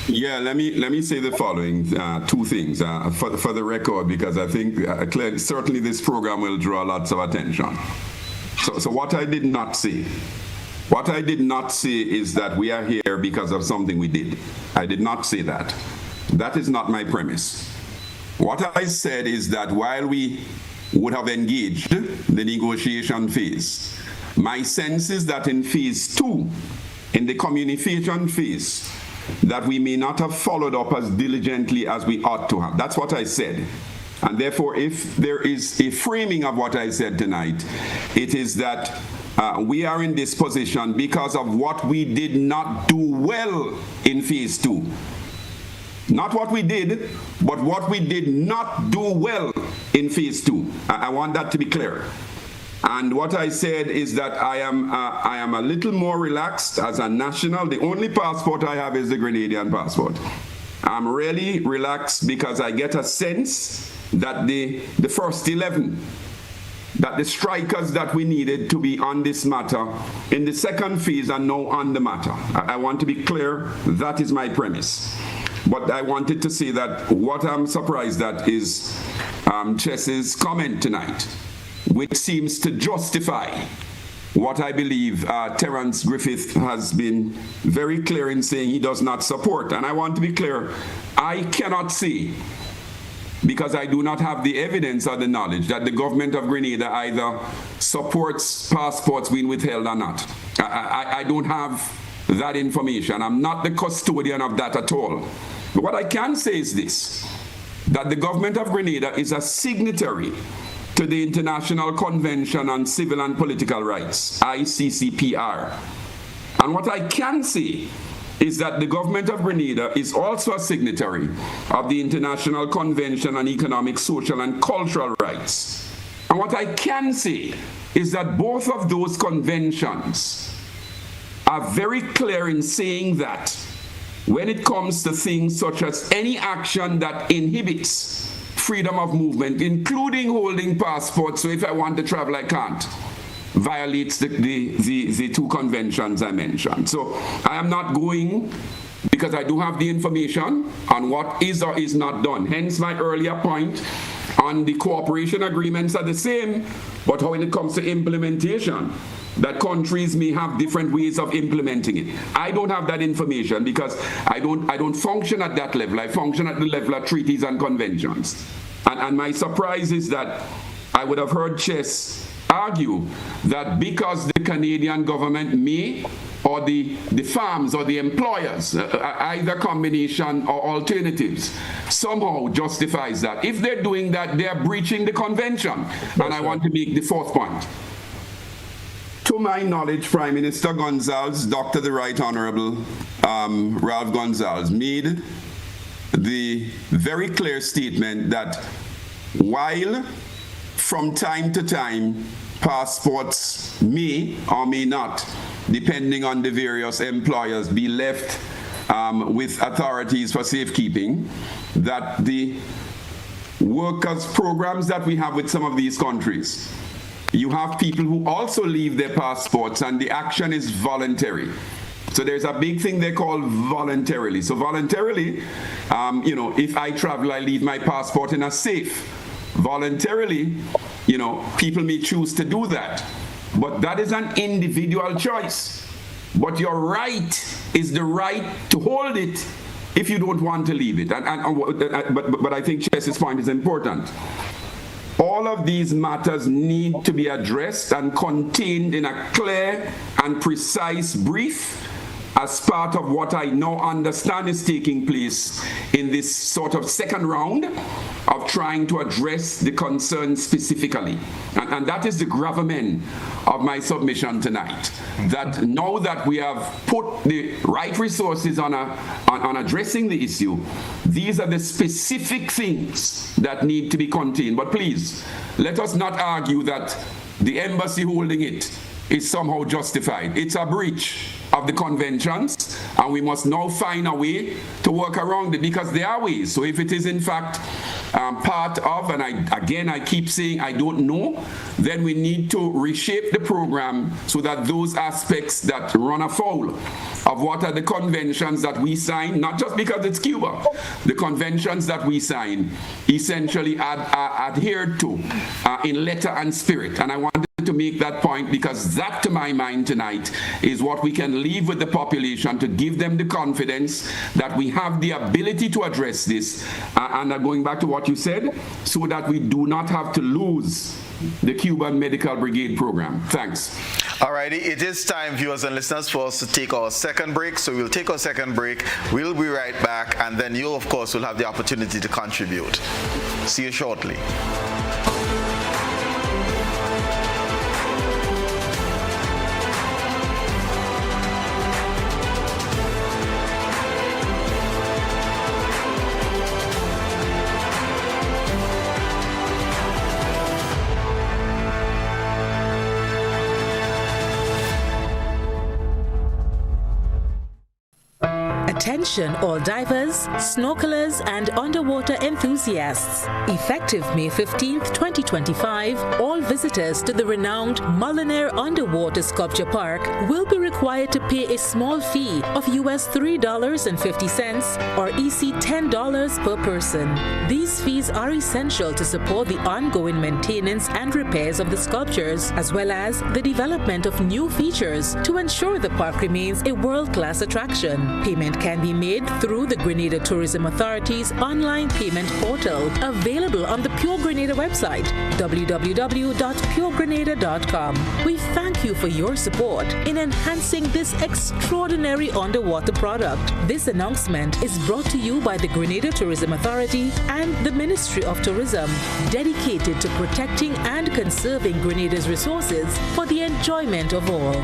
Yeah, let me say the following two things for the record, because I think certainly this program will draw lots of attention. So what I did not say is that we are here because of something we did. I did not say that. That is not my premise. What I said is that while we would have engaged the negotiation phase, my sense is that in phase 2, in the communication phase, that we may not have followed up as diligently as we ought to have. That's what I said. And therefore, if there is a framing of what I said tonight, it is that we are in this position because of what we did not do well in phase 2. Not what we did, but what we did not do well in phase 2. I want that to be clear. And what I said is that I am a little more relaxed as a national. The only passport I have is the Grenadian passport. I'm really relaxed because I get a sense that the first 11, that the strikers that we needed to be on this matter in the second phase are now on the matter. I want to be clear, that is my premise. But I wanted to say that what I'm surprised at is Chess's comment tonight, which seems to justify what I believe Terreance Griffith has been very clear in saying he does not support. And I want to be clear, I cannot see, because I do not have the evidence or the knowledge, that the government of Grenada either supports passports being withheld or not. I don't have that information. I'm not the custodian of that at all. But what I can say is this, that the government of Grenada is a signatory to the International Convention on Civil and Political Rights, ICCPR. And what I can say is that the government of Grenada is also a signatory of the International Convention on Economic, Social, and Cultural Rights. And what I can say is that both of those conventions are very clear in saying that when it comes to things such as any action that inhibits freedom of movement, including holding passports, so if I want to travel, I can't, violates the two conventions I mentioned. So I am not going, because I do have the information on what is or is not done. Hence my earlier point on the cooperation agreements are the same, but when it comes to implementation, that countries may have different ways of implementing it. I don't have that information because I don't function at that level. I function at the level of treaties and conventions. And my surprise is that I would have heard Chess argue that because the Canadian government may, or the farms or the employers, either combination or alternatives, somehow justifies that. If they're doing that, they're breaching the convention. And I want to make the fourth point. To my knowledge, Prime Minister Gonzalez, Dr. the Right Honorable Ralph Gonzalez, made the very clear statement that while from time to time passports may or may not, depending on the various employers, be left with authorities for safekeeping, that the workers programs that we have with some of these countries, you have people who also leave their passports and the action is voluntary. So there's a big thing they call voluntarily. So voluntarily, if I travel, I leave my passport in a safe. Voluntarily, people may choose to do that. But that is an individual choice. But your right is the right to hold it if you don't want to leave it. But I think Chess's point is important. All of these matters need to be addressed and contained in a clear and precise brief as part of what I now understand is taking place in this sort of second round of trying to address the concerns specifically. And that is the gravamen of my submission tonight. That now that we have put the right resources on addressing the issue, these are the specific things that need to be contained. But please, let us not argue that the embassy holding it is somehow justified. It's a breach of the conventions, and we must now find a way to work around it, because there are ways. So if it is in fact part of, and I keep saying I don't know, then we need to reshape the program so that those aspects that run afoul of what are the conventions that we sign, not just because it's Cuba, the conventions that we sign essentially are adhered to in letter and spirit. And I wanted to make that point, because that, to my mind tonight, is what we can leave with the population, to give them the confidence that we have the ability to address this. And going back to what you said, so that we do not have to lose the Cuban Medical Brigade program. Thanks. All righty, it is time, viewers and listeners, for us to take our second break. So we'll take our second break. We'll be right back, and then you, of course, will have the opportunity to contribute. See you shortly. Attention all divers, snorkelers and underwater enthusiasts. Effective May 15th, 2025, all visitors to the renowned Mullinair Underwater Sculpture Park will be required to pay a small fee of US $3.50 or EC $10 per person. These fees are essential to support the ongoing maintenance and repairs of the sculptures, as well as the development of new features to ensure the park remains a world-class attraction. Payment can be made through the Grenada Tourism Authority's online payment portal, available on the Pure Grenada website, www.puregrenada.com. We thank you for your support in enhancing this extraordinary underwater product. This announcement is brought to you by the Grenada Tourism Authority and the Ministry of Tourism, dedicated to protecting and conserving Grenada's resources for the enjoyment of all.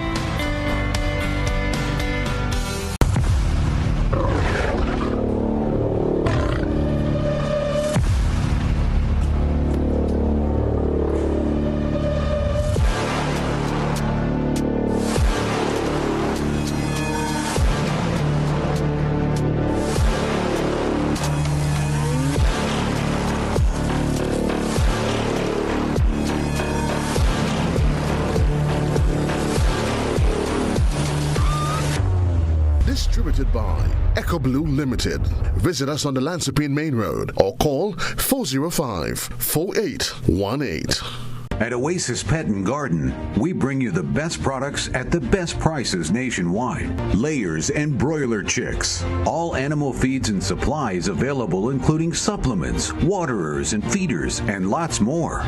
Distributed by Echo Blue Limited. Visit us on the Lansopine Main Road or call 405-4818. At Oasis Pet and Garden, we bring you the best products at the best prices nationwide. Layers and broiler chicks. All animal feeds and supplies available, including supplements, waterers and feeders, and lots more.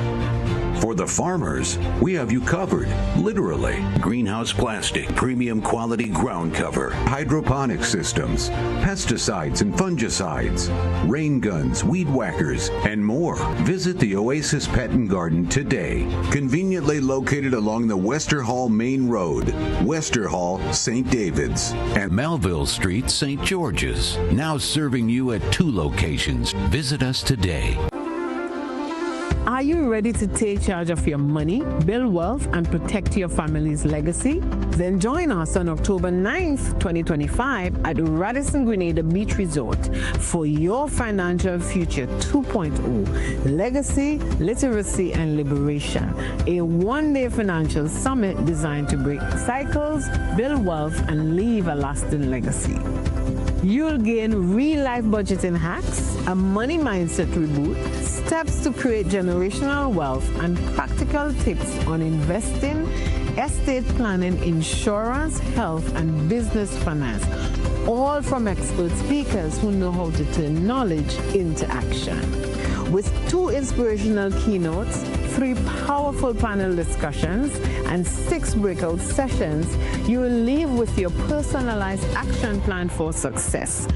For the farmers, we have you covered, literally. Greenhouse plastic, premium quality ground cover, hydroponic systems, pesticides and fungicides, rain guns, weed whackers, and more. Visit the Oasis Pet and Garden today. Conveniently located along the Wester Hall Main Road, Wester Hall, St. David's, and Melville Street, St. George's. Now serving you at 2 locations. Visit us today. Are you ready to take charge of your money, build wealth, and protect your family's legacy? Then join us on October 9th, 2025 at Radisson Grenada Beach Resort for your Financial Future 2.0, Legacy, Literacy, and Liberation, a one-day financial summit designed to break cycles, build wealth, and leave a lasting legacy. You'll gain real-life budgeting hacks, a money mindset reboot, steps to create generational wealth, and practical tips on investing, estate planning, insurance, health, and business finance, all from expert speakers who know how to turn knowledge into action. With 2 inspirational keynotes, 3 powerful panel discussions, and 6 breakout sessions, you will leave with your personalized action plan for success.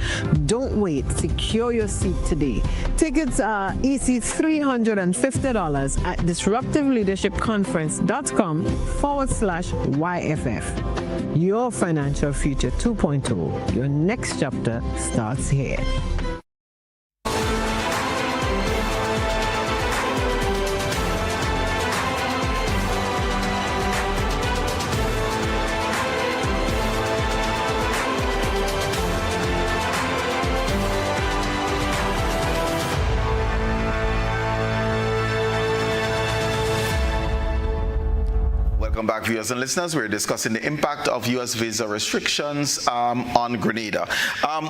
Don't wait. Secure your seat today. Tickets are EC $350 at disruptiveleadershipconference.com/YFF. Your Financial Future 2.0. Your next chapter starts here. Welcome back, viewers and listeners. We're discussing the impact of U.S. visa restrictions on Grenada.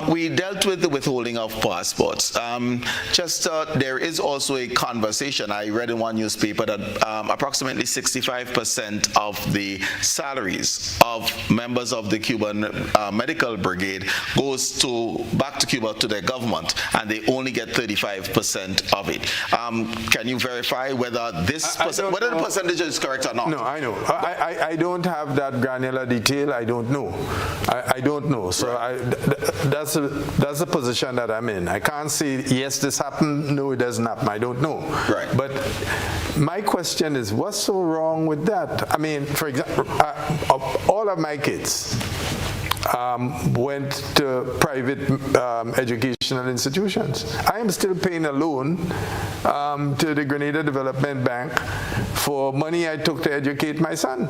We dealt with the withholding of passports. There is also a conversation. I read in one newspaper that approximately 65% of the salaries of members of the Cuban Medical Brigade goes back to Cuba to their government, and they only get 35% of it. Can you verify whether whether the percentage is correct or not? No, I know. I don't have that granular detail. I don't know. I don't know. So that's the position that I'm in. I can't say, yes, this happened. No, it doesn't happen. I don't know. Right. But my question is, what's so wrong with that? I mean, for example, all of my kids went to private educational institutions. I am still paying a loan to the Grenada Development Bank for money I took to educate my son.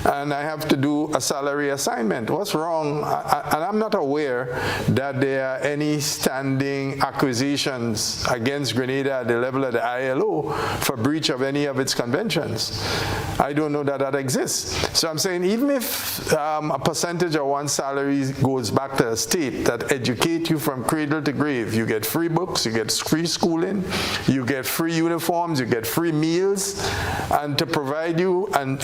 And I have to do a salary assignment. What's wrong? And I'm not aware that there are any standing accusations against Grenada at the level of the ILO for breach of any of its conventions. I don't know that exists. So I'm saying, even if a percentage of one salary goes back to a state that educate you from cradle to grave, you get free books, you get free schooling, you get free uniforms, you get free meals, and to provide you and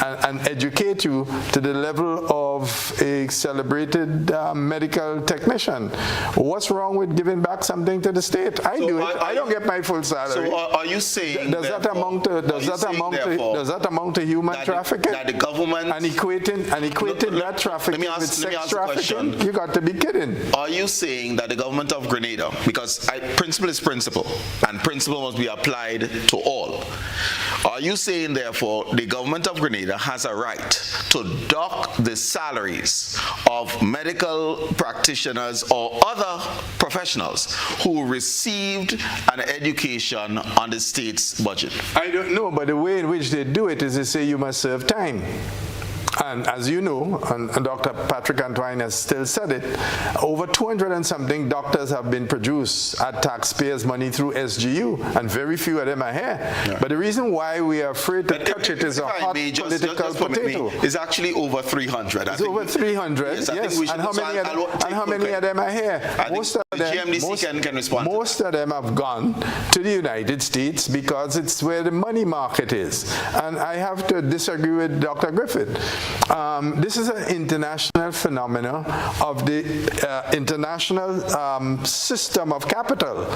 educate you to the level of a celebrated medical technician. What's wrong with giving back something to the state? I do it. I don't get my full salary. So are you saying does that amount to human trafficking? That the government and equating that trafficking with sex trafficking? You got to be kidding. Are you saying that the government of Grenada, because principle is principle, and principle must be applied to all, are you saying, therefore, the government of Grenada has a right to dock the salaries of medical practitioners or other professionals who received an education on the state's budget? I don't know, but the way in which they do it is they say you must serve time. And as you know, and Dr. Patrick Antoine has still said it, over 200 and something doctors have been produced at taxpayers' money through SGU, and very few of them are here. Yeah. But the reason why we are afraid to touch it is a hot political potato. It's actually over 300. It's over 300, yes. And how many of them are here? Most of them have gone to the United States because it's where the money market is. And I have to disagree with Dr. Griffith. This is an international phenomenon of the international system of capital.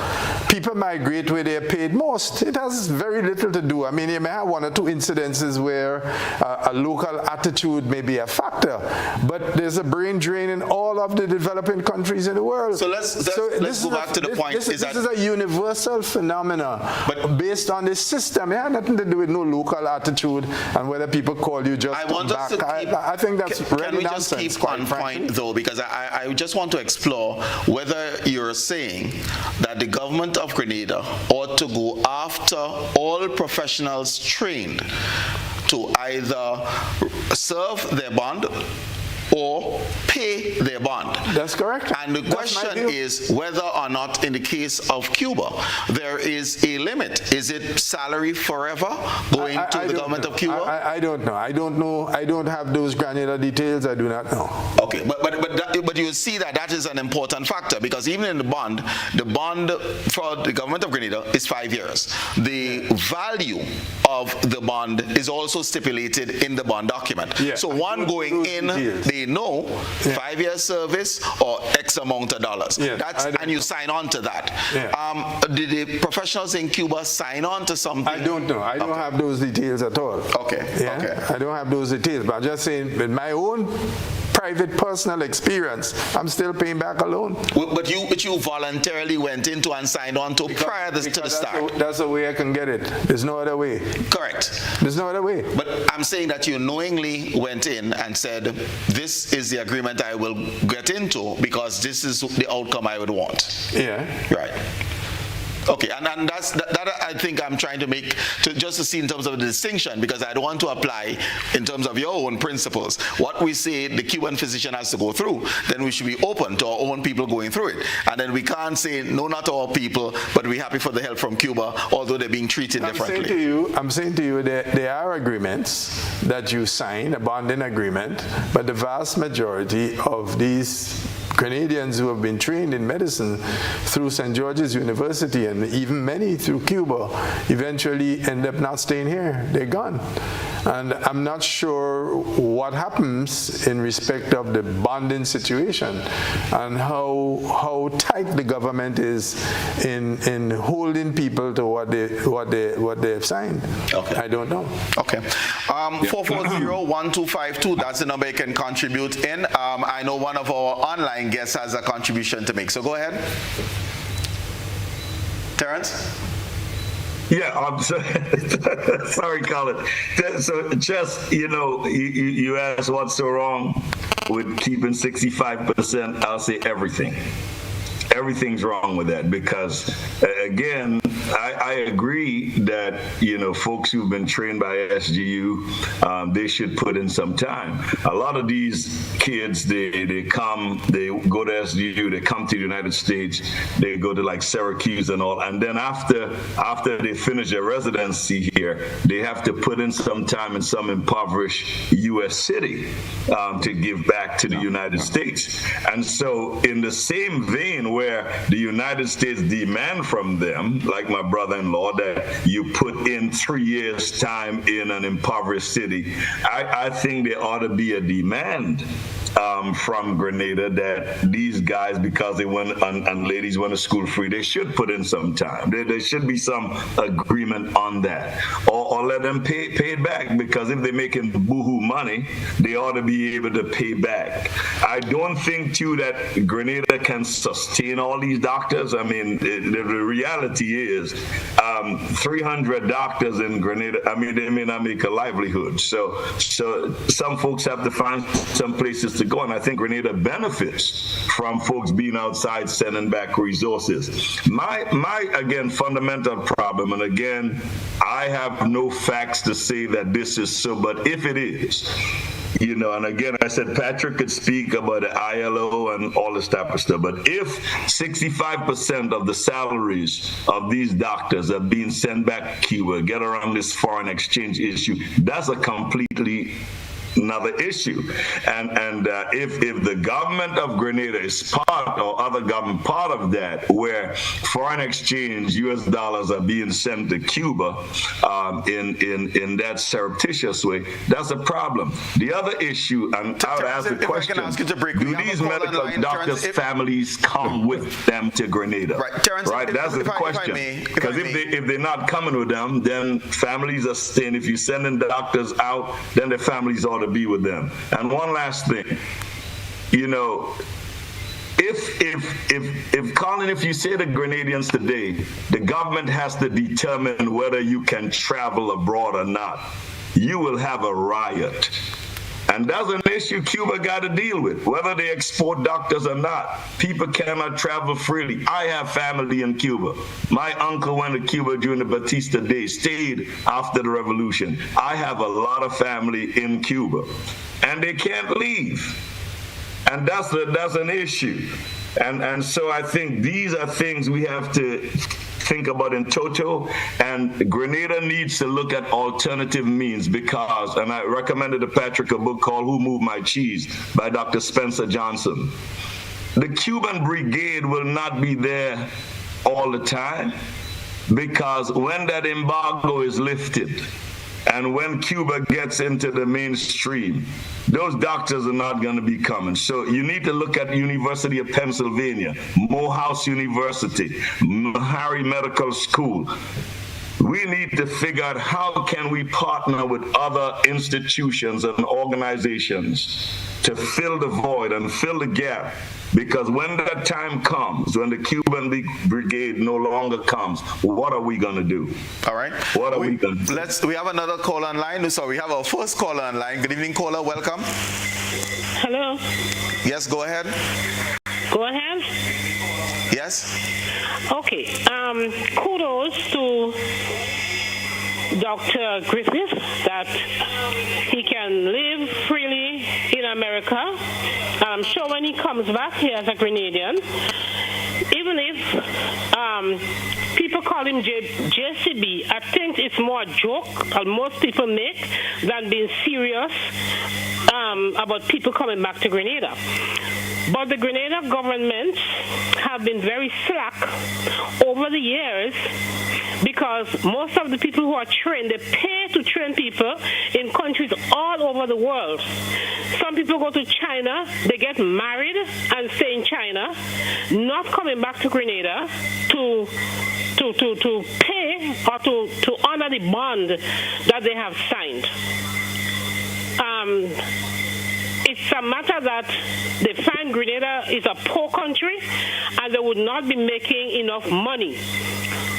People migrate where they are paid most. It has very little to do. I mean, you may have one or two incidences where a local attitude may be a factor, but there's a brain drain in all of the developing countries in the world. So let's go back to the point. This is a universal phenomenon, but based on this system. It had nothing to do with no local attitude and whether people call you just I think that's really nonsense. Can we just keep on point, though, because I just want to explore whether you're saying that the government of Grenada ought to go after all professionals trained to either serve their bond or pay their bond. That's correct. And the question is whether or not in the case of Cuba, there is a limit. Is it salary forever going to the government of Cuba? I don't know. I don't have those granular details. I do not know. Okay, but you see that is an important factor, because even in the bond for the government of Grenada is 5 years. The value of the bond is also stipulated in the bond document. Yeah. So one going in, they know 5 years service or X amount of dollars. Yeah, and you sign on to that. Yeah. Did the professionals in Cuba sign on to something? I don't know. I don't have those details at all. Okay. Yeah? Okay. I don't have those details, but I'm just saying, in my own private personal experience, I'm still paying back a loan. But you voluntarily went into and signed on to prior to the start. That's the way I can get it. There's no other way. Correct. There's no other way. But I'm saying that you knowingly went in and said, this is the agreement I will get into because this is the outcome I would want. Yeah. Right. Okay, and that I think I'm trying to make, just to see in terms of the distinction, because I don't want to apply in terms of your own principles. What we say the Cuban physician has to go through, then we should be open to our own people going through it. And then we can't say, no, not our people, but we're happy for the help from Cuba, although they're being treated differently. I'm saying to you that there are agreements that you sign, a bonding agreement, but the vast majority of these Canadians who have been trained in medicine through St. George's University and even many through Cuba eventually end up not staying here. They're gone. And I'm not sure what happens in respect of the bonding situation and how tight the government is in holding people to what they have signed. Okay. I don't know. Okay. 440-1252, that's the number you can contribute in. I know one of our online guests has a contribution to make, so go ahead. Terreance? Yeah, I'm sorry, Colin. So just, you asked what's so wrong with keeping 65%. I'll say everything. Everything's wrong with that because, again, I agree that, folks who've been trained by SGU, they should put in some time. A lot of these kids, they go to SGU, they come to the United States, they go to like Syracuse and all, and then after they finish their residency here, they have to put in some time in some impoverished U.S. city to give back to the United States. And so in the same vein where the United States demand from them, like my brother-in-law, that you put in 3 years' time in an impoverished city, I think there ought to be a demand from Grenada that these guys, because they went and ladies went to school free, they should put in some time. There should be some agreement on that, or let them pay it back, because if they're making boohoo money, they ought to be able to pay back. I don't think too that Grenada can sustain all these doctors. I mean, the reality is 300 doctors in Grenada, they may not make a livelihood. So some folks have to find some places to go, and I think Grenada benefits from folks being outside sending back resources. My again, fundamental problem, and again, I have no facts to say that this is so, but if it is, and again, I said Patrick could speak about the ILO and all this type of stuff, but if 65% of the salaries of these doctors are being sent back to Cuba, get around this foreign exchange issue, that's a completely another issue. And if the government of Grenada is part, or other government part of that, where foreign exchange U.S. dollars are being sent to Cuba in that surreptitious way, that's a problem. The other issue, and I would ask the question, do these medical doctors' families come with them to Grenada? Right, Terreance, right? That's the question. Because if they're not coming with them, then families are staying. If you're sending doctors out, then the families ought to be with them. And one last thing, you know, if Colin, if you say to Grenadians today, the government has to determine whether you can travel abroad or not, you will have a riot. And that's an issue Cuba got to deal with, whether they export doctors or not. People cannot travel freely. I have family in Cuba. My uncle went to Cuba during the Batista days, stayed after the revolution. I have a lot of family in Cuba, and they can't leave. And that's an issue. And so I think these are things we have to think about in total, and Grenada needs to look at alternative means because, and I recommended to Patrick a book called Who Moved My Cheese by Dr. Spencer Johnson. The Cuban brigade will not be there all the time because when that embargo is lifted and when Cuba gets into the mainstream, those doctors are not going to be coming. So you need to look at the University of Pennsylvania, Morehouse University, Harry Medical School. We need to figure out how can we partner with other institutions and organizations to fill the void and fill the gap. Because when that time comes, when the Cuban brigade no longer comes, what are we going to do? All right. What are we going to do? We have another caller online. So we have our first caller online. Good evening, caller. Welcome. Hello. Yes, go ahead. Go ahead. Yes. Okay. Kudos to Dr. Griffith that he can live freely in America. I'm sure when he comes back here as a Grenadian, even if people call him JCB, I think it's more a joke that most people make than being serious about people coming back to Grenada. But the Grenada government have been very slack over the years because most of the people who are trained, they pay to train people in countries all over the world. Some people go to China, they get married and stay in China, not coming back to Grenada to pay or to honor the bond that they have signed. It's a matter that they find Grenada is a poor country and they would not be making enough money.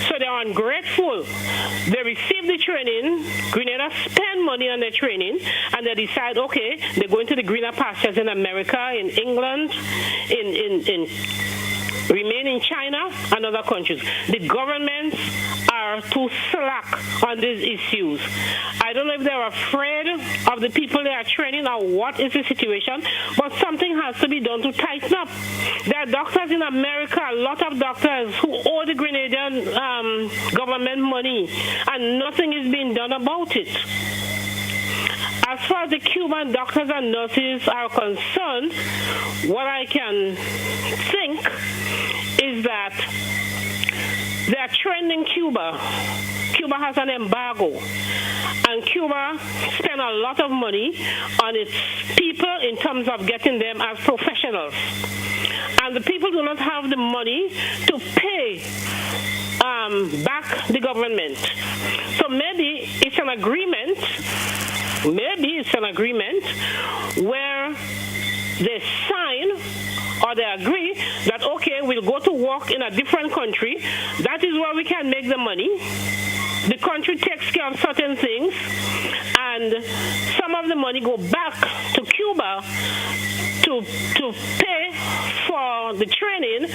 So they're ungrateful. They receive the training, Grenada spend money on their training, and they decide, okay, they're going to the greener pastures in America, in England, in remain in China and other countries. The governments are too slack on these issues. I don't know if they're afraid of the people they are training or what is the situation, but something has to be done to tighten up. There are doctors in America, a lot of doctors who owe the Grenadian government money, and nothing is being done about it. As far as the Cuban doctors and nurses are concerned, what I can think is that they are trained in Cuba. Cuba has an embargo, and Cuba spends a lot of money on its people in terms of getting them as professionals. And the people do not have the money to pay back the government. So maybe it's an agreement. Maybe it's an agreement where they sign or they agree that, okay, we'll go to work in a different country. That is where we can make the money. The country takes care of certain things, and some of the money go back to Cuba to pay for the training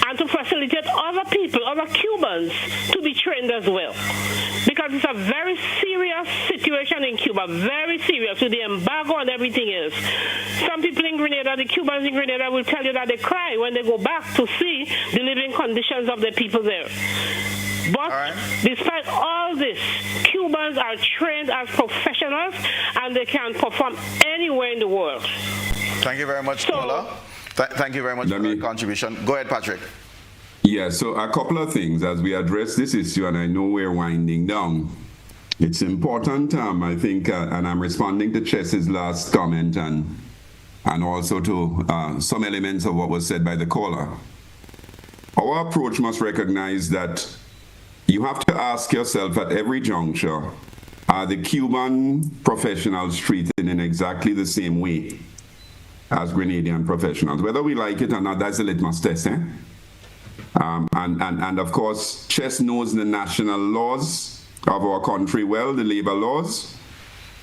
and to facilitate other people, other Cubans, to be trained as well. Because it's a very serious situation in Cuba, very serious, with the embargo and everything else. Some people in Grenada, the Cubans in Grenada, will tell you that they cry when they go back to see the living conditions of the people there. But despite all this, Cubans are trained as professionals and they can perform anywhere in the world. Thank you very much, Paula. Thank you very much for that contribution. Go ahead, Patrick. Yeah, so a couple of things as we address this issue, and I know we're winding down. It's important, I think, and I'm responding to Chess's last comment and also to some elements of what was said by the caller. Our approach must recognize that you have to ask yourself at every juncture, are the Cuban professionals treated in exactly the same way as Grenadian professionals? Whether we like it or not, that's a litmus test, eh? And of course, Chess knows the national laws of our country well, the labor laws,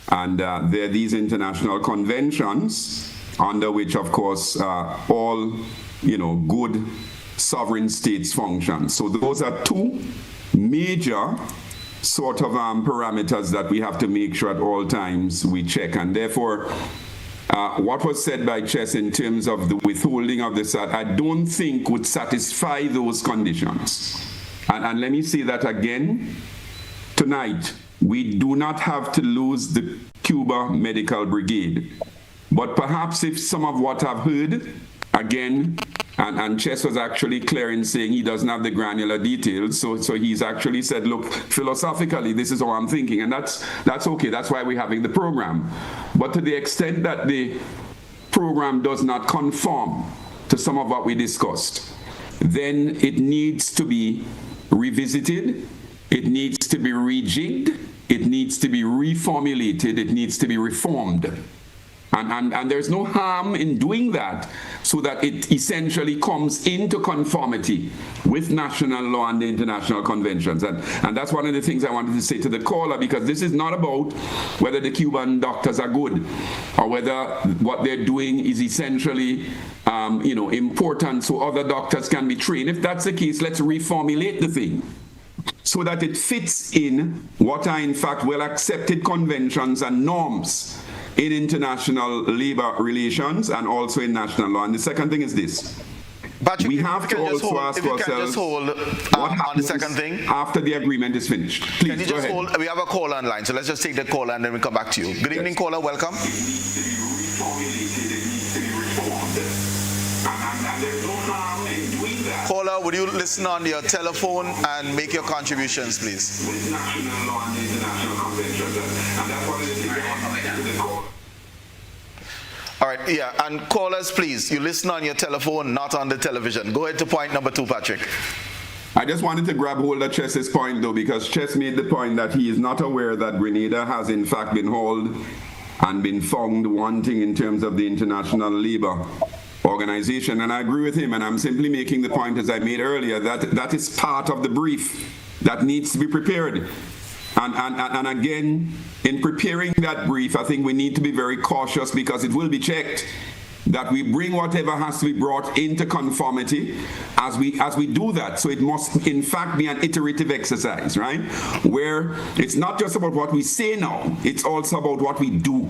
and there are these international conventions under which, of course, all, good sovereign states function. So those are two major sort of parameters that we have to make sure at all times we check, and therefore, what was said by Chess in terms of the withholding of the SAT, I don't think would satisfy those conditions. And let me say that again. Tonight, we do not have to lose the Cuba Medical Brigade. But perhaps if some of what I've heard, again, and Chess was actually clear in saying he doesn't have the granular details, so he's actually said, look, philosophically, this is how I'm thinking, and that's okay, that's why we're having the program. But to the extent that the program does not conform to some of what we discussed, then it needs to be revisited, it needs to be rejigged, it needs to be reformulated, it needs to be reformed. And there's no harm in doing that so that it essentially comes into conformity with national law and the international conventions. And that's one of the things I wanted to say to the caller, because this is not about whether the Cuban doctors are good or whether what they're doing is essentially important so other doctors can be trained. If that's the case, let's reformulate the thing so that it fits in what are in fact well-accepted conventions and norms in international labor relations and also in national law. And the second thing is this. Patrick, we have to also ask ourselves what happens on the second thing after the agreement is finished. Please, can you just hold? We have a caller online, so let's just take the caller and then we come back to you. Good evening, caller. Welcome. Caller, would you listen on your telephone and make your contributions, please? All right, yeah, and callers, please, you listen on your telephone, not on the television. Go ahead to point number 2, Patrick. I just wanted to grab hold of Chess's point, though, because Chess made the point that he is not aware that Grenada has in fact been hauled and been found wanting in terms of the International Labour Organization, and I agree with him, and I'm simply making the point, as I made earlier, that that is part of the brief that needs to be prepared. And again, in preparing that brief, I think we need to be very cautious because it will be checked that we bring whatever has to be brought into conformity as we do that. So it must in fact be an iterative exercise, right? Where it's not just about what we say now, it's also about what we do.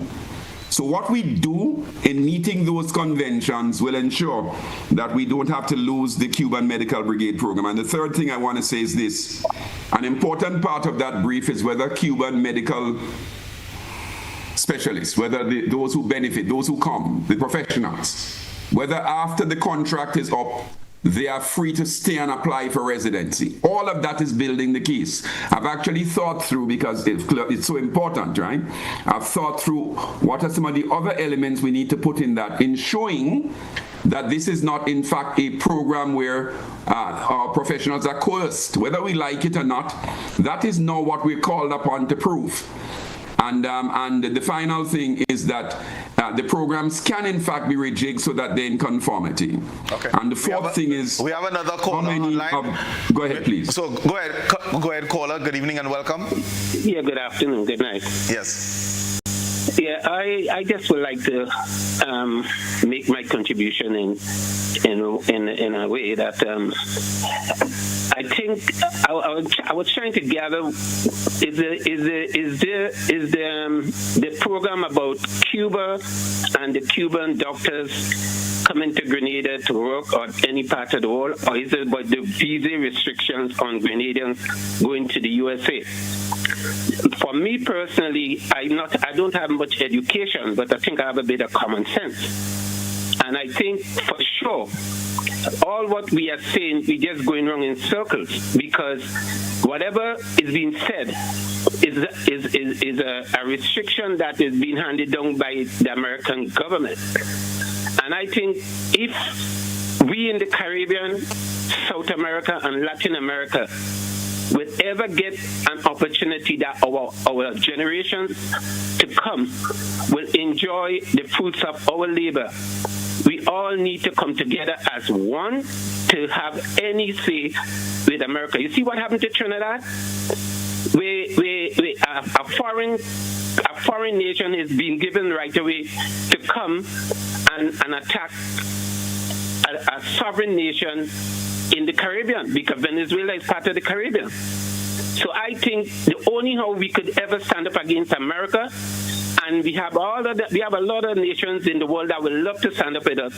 So what we do in meeting those conventions will ensure that we don't have to lose the Cuban Medical Brigade program. And the third thing I want to say is this. An important part of that brief is whether Cuban medical specialists, whether those who benefit, those who come, the professionals, whether after the contract is up, they are free to stay and apply for residency. All of that is building the case. I've actually thought through, because it's so important, right? I've thought through what are some of the other elements we need to put in that, in showing that this is not, in fact, a program where our professionals are coerced. Whether we like it or not, that is not what we're called upon to prove. And the final thing is that the programs can in fact be rejigged so that they're in conformity. Okay. And the fourth thing is, we have another caller online. Go ahead, please. So go ahead, caller. Good evening and welcome. Yeah, good afternoon. Good night. Yes. Yeah, I just would like to make my contribution in a way that I think I was trying to gather is the program about Cuba and the Cuban doctors coming to Grenada to work or any part of the world, or is it about the visa restrictions on Grenadians going to the USA? For me personally, I don't have much education, but I think I have a bit of common sense. And I think for sure, all what we are saying, we're just going wrong in circles, because whatever is being said is a restriction that is being handed down by the American government. And I think if we in the Caribbean, South America, and Latin America will ever get an opportunity that our generations to come will enjoy the fruits of our labor, we all need to come together as one to have any say with America. You see what happened to Trinidad? A foreign nation is being given right away to come and attack a sovereign nation in the Caribbean, because Venezuela is part of the Caribbean. So I think the only how we could ever stand up against America, and we have a lot of nations in the world that would love to stand up with us,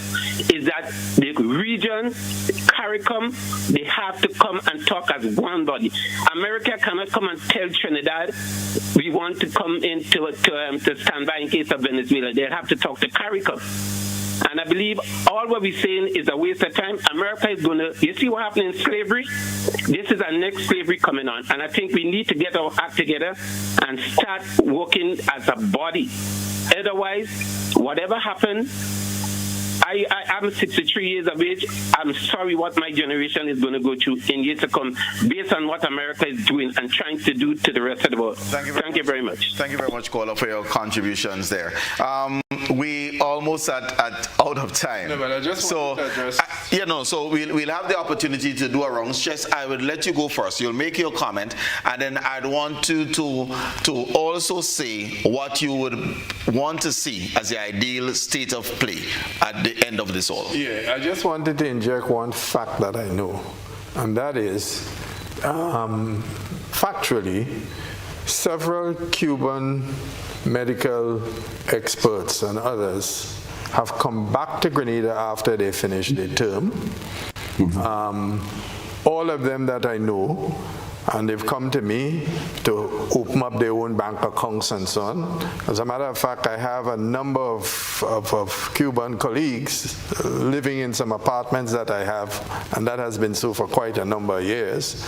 is that the region, CARICOM, they have to come and talk as one body. America cannot come and tell Trinidad we want to come in to stand by in case of Venezuela. They'll have to talk to CARICOM. And I believe all what we're saying is a waste of time. America is going to, you see what happened in slavery? This is our next slavery coming on. And I think we need to get our act together and start working as a body. Otherwise, whatever happens, I'm 63 years of age. I'm sorry what my generation is going to go through in years to come based on what America is doing and trying to do to the rest of the world. Thank you very much. Thank you very much, Colin, for your contributions there. We almost out of time. No, but I just want to address. So we'll have the opportunity to do a round. Just I would let you go first. You'll make your comment, and then I'd want you to also say what you would want to see as the ideal state of play at the end of this all. Yeah, I just wanted to inject one fact that I know, and that is, factually, several Cuban medical experts and others have come back to Grenada after they finished their term. All of them that I know, and they've come to me to open up their own bank accounts and so on. As a matter of fact, I have a number of Cuban colleagues living in some apartments that I have, and that has been so for quite a number of years.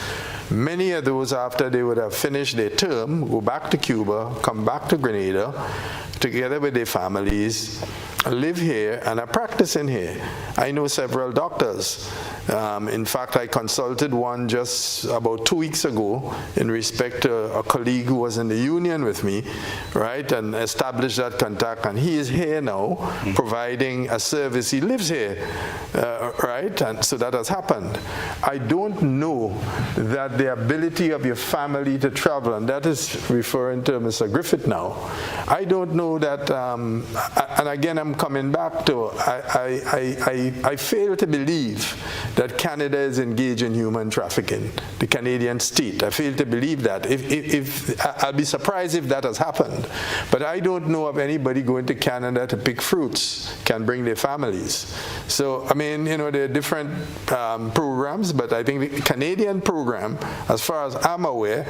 Many of those, after they would have finished their term, go back to Cuba, come back to Grenada, together with their families, live here and are practicing here. I know several doctors. In fact, I consulted one just about 2 weeks ago in respect to a colleague who was in the union with me, right, and established that contact, and he is here now providing a service. He lives here, right, and so that has happened. I don't know that the ability of your family to travel, and that is referring to Mr. Griffith now, I don't know that, and again I'm coming back to, I fail to believe that Canada is engaged in human trafficking, the Canadian state. I fail to believe that. I'll be surprised if that has happened. But I don't know of anybody going to Canada to pick fruits, can bring their families. So, I mean, there are different programs, but I think the Canadian program, as far as I'm aware,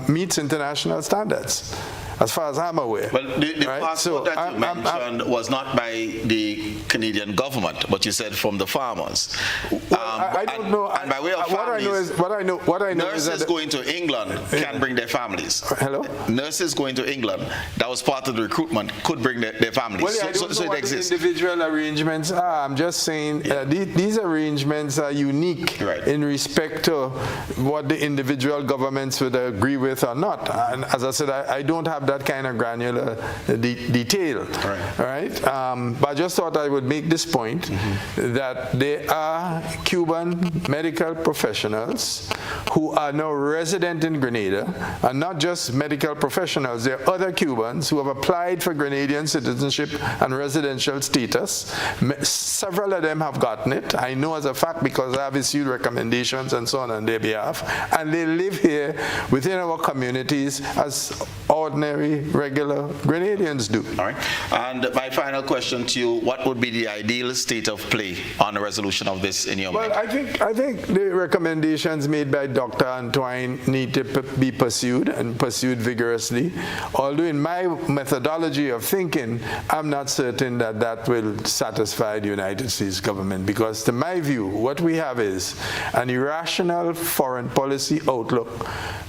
meets international standards. As far as I'm aware. Well, the passport that you mentioned was not by the Canadian government, but you said from the farmers. I don't know. And by way of families, what I know nurses is that going to England can bring their families. Hello? Nurses going to England, that was part of the recruitment, could bring their families. Well, I don't know what the individual arrangements are. I'm just saying these arrangements are unique in respect to what the individual governments would agree with or not. And as I said, I don't have that kind of granular detail. Right? But I just thought I would make this point that there are Cuban medical professionals who are now resident in Grenada, and not just medical professionals. There are other Cubans who have applied for Grenadian citizenship and residential status. Several of them have gotten it. I know as a fact because I have issued recommendations and so on their behalf, and they live here within our communities as ordinary ordinary, regular Grenadians do. All right. And my final question to you, what would be the ideal state of play on the resolution of this in your mind? Well, I think the recommendations made by Dr. Antoine need to be pursued and pursued vigorously. Although in my methodology of thinking, I'm not certain that that will satisfy the United States government, because to my view, what we have is an irrational foreign policy outlook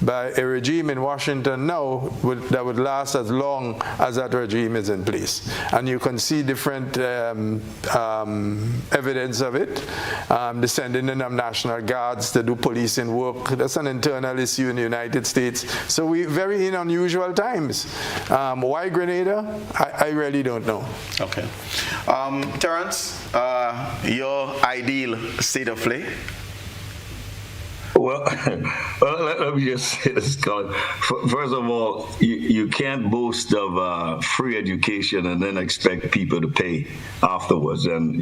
by a regime in Washington now that would last as long as that regime is in place. And you can see different evidence of it. The sending in of National Guards to do policing work, that's an internal issue in the United States. So we're very in unusual times. Why Grenada? I really don't know. Okay. Terreance, your ideal state of play? Well, let me just say this, Colin. First of all, you can't boast of free education and then expect people to pay afterwards. And,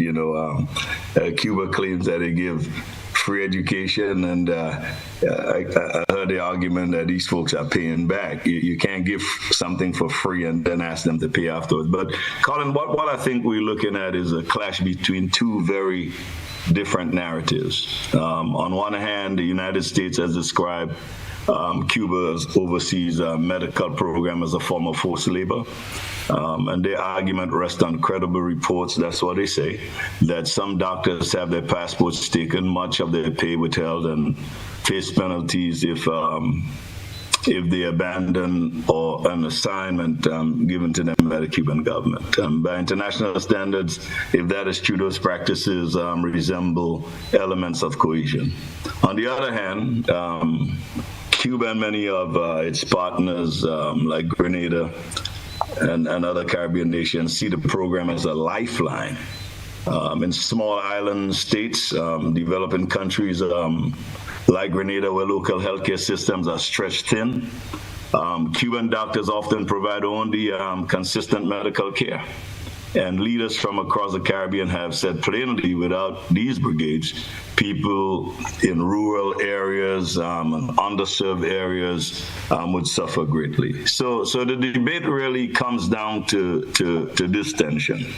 Cuba claims that they give free education, and I heard the argument that these folks are paying back. You can't give something for free and then ask them to pay afterwards. But, Colin, what I think we're looking at is a clash between two very different narratives. On one hand, the United States has described Cuba's overseas medical program as a form of forced labor. And their argument rests on credible reports, that's what they say, that some doctors have their passports taken, much of their pay withheld, and face penalties if they abandon or an assignment given to them by the Cuban government. By international standards, if that is true, those practices resemble elements of coercion. On the other hand, Cuba and many of its partners, like Grenada and other Caribbean nations, see the program as a lifeline. In small island states, developing countries, like Grenada, where local healthcare systems are stretched thin, Cuban doctors often provide only consistent medical care. And leaders from across the Caribbean have said plainly, without these brigades, people in rural areas and underserved areas would suffer greatly. So the debate really comes down to this tension.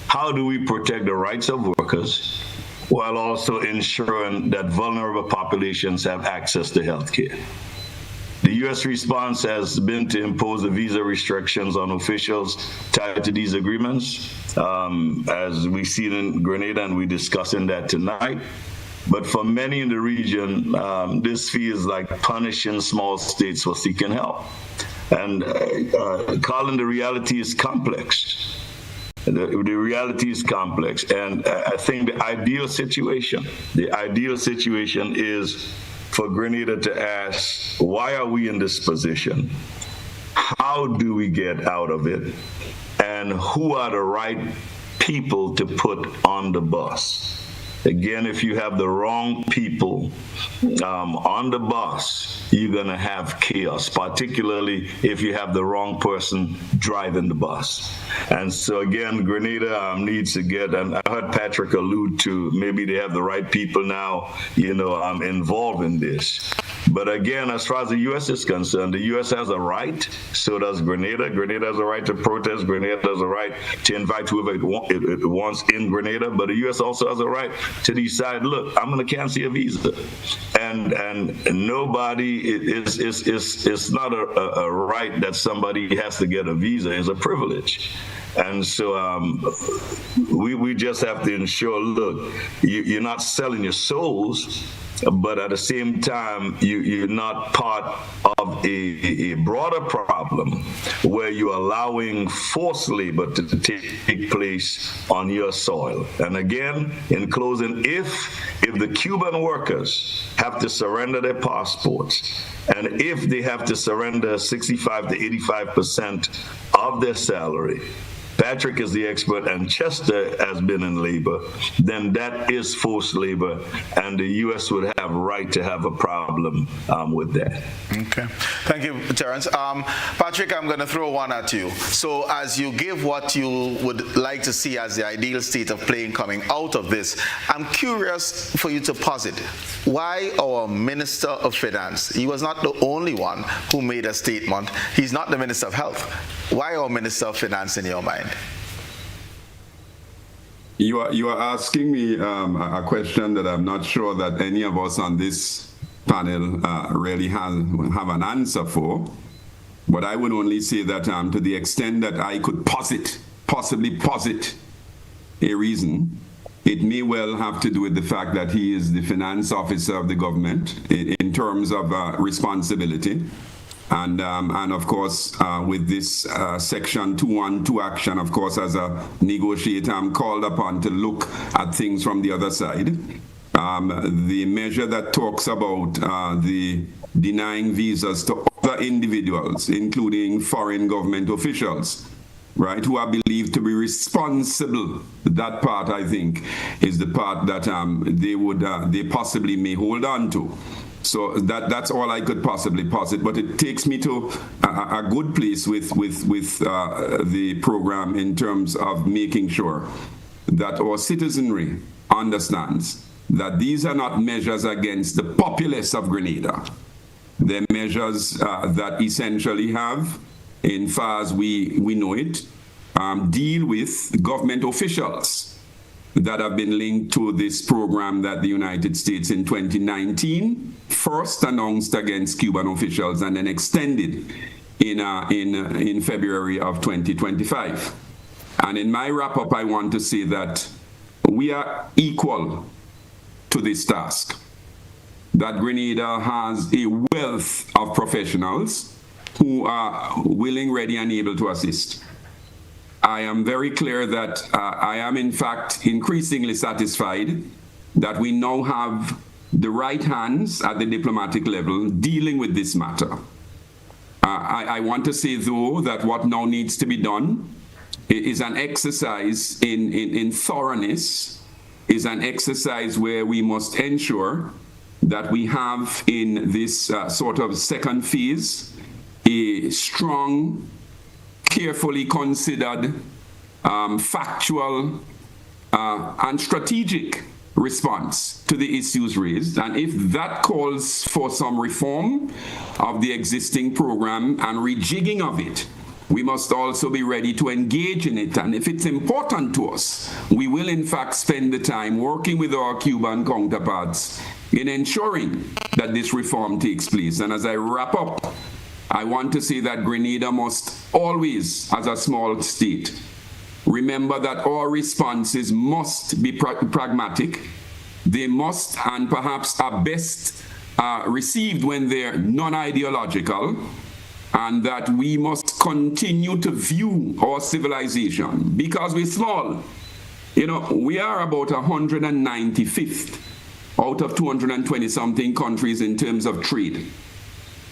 How do we protect the rights of workers while also ensuring that vulnerable populations have access to health care? The U.S. response has been to impose the visa restrictions on officials tied to these agreements, as we see in Grenada, and we're discussing that tonight. But for many in the region, this feels like punishing small states for seeking help. And Colin, the reality is complex. The reality is complex, and I think the ideal situation is for Grenada to ask, why are we in this position? How do we get out of it? And who are the right people to put on the bus? Again, if you have the wrong people on the bus, you're going to have chaos, particularly if you have the wrong person driving the bus. And so, again, Grenada needs to get, and I heard Patrick allude to, maybe they have the right people now, involved in this. But again, as far as the U.S. is concerned, the U.S. has a right, so does Grenada. Grenada has a right to protest. Grenada has a right to invite whoever it wants in Grenada. But the U.S. also has a right to decide, look, I'm going to cancel your visa. And nobody, it's not a right that somebody has to get a visa. It's a privilege. And so we just have to ensure, look, you're not selling your souls, but at the same time, you're not part of a broader problem where you're allowing forced labor to take place on your soil. And again, in closing, if the Cuban workers have to surrender their passports, and if they have to surrender 65 to 85% of their salary, Patrick is the expert, and Chester has been in labor, then that is forced labor, and the U.S. would have a right to have a problem with that. Okay. Thank you, Terreance. Patrick, I'm going to throw one at you. So as you give what you would like to see as the ideal state of playing coming out of this, I'm curious for you to posit why our Minister of Finance, he was not the only one who made a statement. He's not the Minister of Health. Why our Minister of Finance in your mind? You are asking me a question that I'm not sure that any of us on this panel really have an answer for. But I would only say that to the extent that I could possibly posit a reason, it may well have to do with the fact that he is the finance officer of the government in terms of responsibility. And of course, with this Section 212 action, of course, as a negotiator, I'm called upon to look at things from the other side. The measure that talks about the denying visas to other individuals, including foreign government officials, right, who are believed to be responsible. That part, I think, is the part that they possibly may hold on to. So that's all I could possibly posit, but it takes me to a good place with the program in terms of making sure that our citizenry understands that these are not measures against the populace of Grenada. They're measures that essentially have, in far as we know it, deal with government officials that have been linked to this program that the United States in 2019 first announced against Cuban officials and then extended in February of 2025. And in my wrap-up, I want to say that we are equal to this task, that Grenada has a wealth of professionals who are willing, ready, and able to assist. I am very clear that I am, in fact, increasingly satisfied that we now have the right hands at the diplomatic level dealing with this matter. I want to say, though, that what now needs to be done is an exercise in thoroughness, is an exercise where we must ensure that we have in this sort of second phase a strong, carefully considered, factual, and strategic response to the issues raised. And if that calls for some reform of the existing program and rejigging of it, we must also be ready to engage in it. And if it's important to us, we will in fact spend the time working with our Cuban counterparts in ensuring that this reform takes place. And as I wrap up, I want to say that Grenada must always, as a small state, remember that our responses must be pragmatic. They must, and perhaps are best received when they're non-ideological, and that we must continue to view our civilization, because we're small. You know, we are about 195th out of 220-something countries in terms of trade.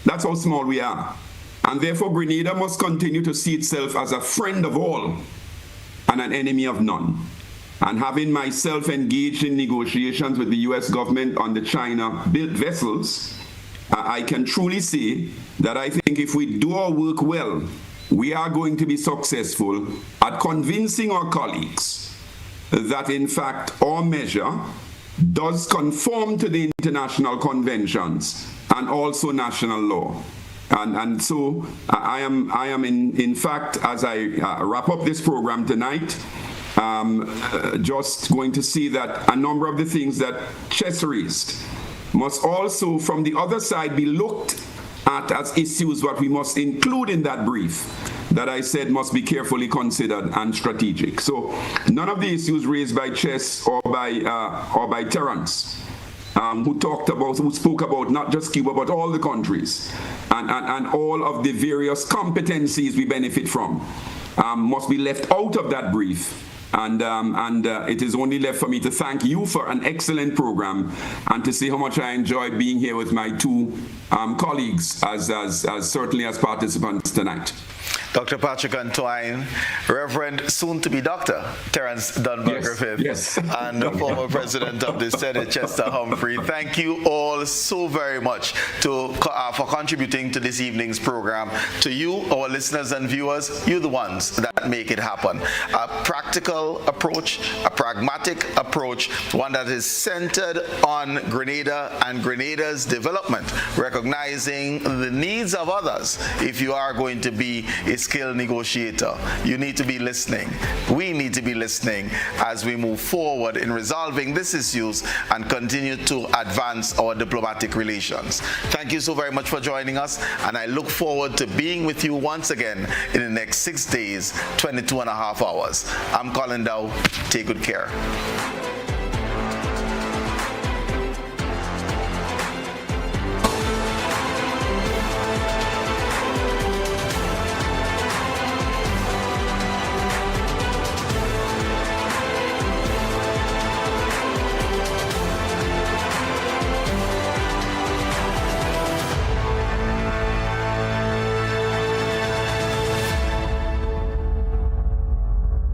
That's how small we are. And therefore, Grenada must continue to see itself as a friend of all and an enemy of none. And having myself engaged in negotiations with the US government on the China-built vessels, I can truly say that I think if we do our work well, we are going to be successful at convincing our colleagues that, in fact, our measure does conform to the international conventions and also national law. And so I am in fact, as I wrap up this program tonight, just going to see that a number of the things that Chess raised must also, from the other side, be looked at as issues what we must include in that brief that I said must be carefully considered and strategic. So none of the issues raised by Chess or by Terreance, who spoke about not just Cuba but all the countries and all of the various competencies we benefit from, must be left out of that brief. And it is only left for me to thank you for an excellent program and to say how much I enjoyed being here with my two colleagues as certainly as participants tonight. Dr. Patrick Antoine, Reverend, soon-to-be Dr. Terreance Griffith, and the former President of the Senate, Chester Humphrey. Thank you all so very much for contributing to this evening's program. To you, our listeners and viewers, you're the ones that make it happen. A practical approach, a pragmatic approach, one that is centered on Grenada and Grenada's development, recognizing the needs of others. If you are going to be a skilled negotiator, you need to be listening. We need to be listening as we move forward in resolving these issues and continue to advance our diplomatic relations. Thank you so very much for joining us, and I look forward to being with you once again in the next 6 days, 22.5 hours. I'm Colin Dowe. Take good care.